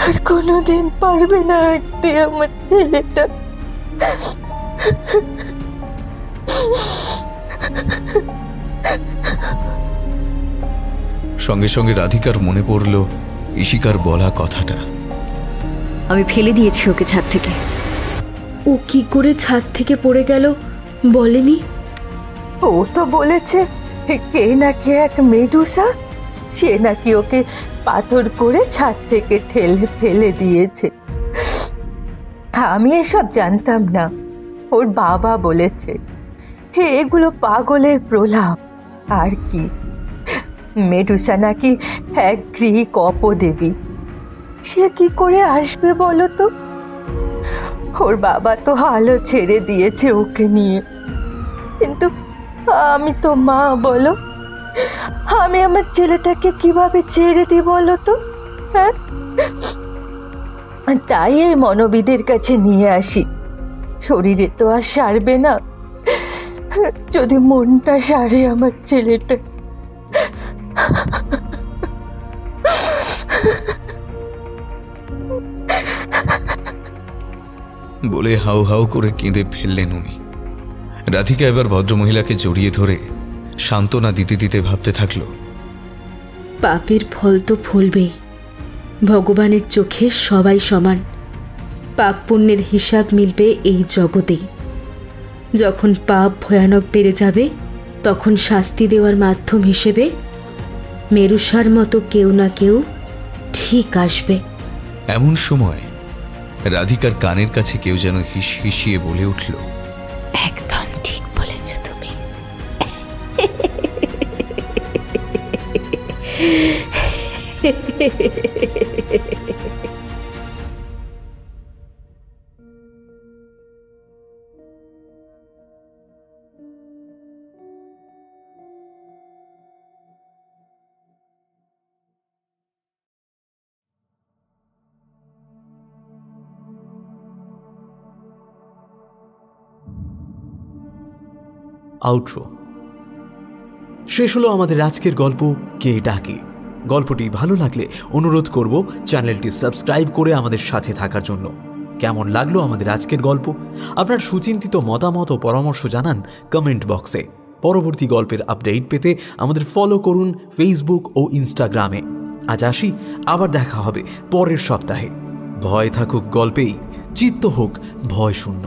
L: আর কোনোদিন পারবে না হাঁটতে আমার ছেলেটা।
D: সঙ্গে সঙ্গে রাধিকার মনে পড়ল ইশিকার বলা কথাটা।
A: আমি ফেলে দিয়েছি ওকে ছাদ থেকে।
B: ও কি করে ছাদ থেকে পড়ে গেল বলেনি?
L: ও তো বলেছে কে নাকি এক মেডুসা, সে নাকি ওকে পাথর করে ছাদ থেকে ঠেলে ফেলে দিয়েছে। আমি এসব জানতাম না, ওর বাবা বলেছে। এগুলো পাগলের প্রলাপ আর কি। মেডুসা নাকি এক গ্রীক অপদেবী, সে কি করে আসবে বলো তো? ওর বাবা তো হালও ছেড়ে দিয়েছে ওকে নিয়ে, কিন্তু আমি তো মা, বলো আমি আমার ছেলেটাকে কিভাবে ছেড়ে দিই বলো তো? হ্যাঁ, তাই এই মনোবিদের কাছে নিয়ে আসি। শরীরে তো আর সারবে না, যদি মনটা সারে আমার ছেলেটা।
D: বলে হাউ হাউ করে কেঁদে ফেললেন উনি। রাধিকা এবার ভদ্রমহিলাকে জড়িয়ে ধরে সান্ত্বনা দিতে দিতে ভাবতে থাকলো,
B: পাপের ফল তো ফলবেই। ভগবানের চোখে সবাই সমান। পাপ পুণ্যের হিসাব মিলবে এই জগতেই। যখন পাপ ভয়ানক বেড়ে যাবে, তখন শাস্তি দেওয়ার মাধ্যম হিসেবে মেরুসার মতো কেউ না কেউ ঠিক আসবে।
D: এমন সময় রাধিকার কানের কাছে কেউ যেন হিসিয়ে বলে উঠল,
G: একদম ঠিক বলেছ তুমি।
C: আউটরো শেষ হলো আমাদের আজকের গল্প কে ডাকে। গল্পটি ভালো লাগলে অনুরোধ করব চ্যানেলটি সাবস্ক্রাইব করে আমাদের সাথে থাকার জন্য। কেমন লাগলো আমাদের আজকের গল্প? আপনার সুচিন্তিত মতামত ও পরামর্শ জানান কমেন্ট বক্সে। পরবর্তী গল্পের আপডেট পেতে আমাদের ফলো করুন ফেসবুক ও ইনস্টাগ্রামে। আজ আসি, আবার দেখা হবে পরের সপ্তাহে। ভয় থাকুক গল্পেই, চিত্ত হোক ভয় শূন্য।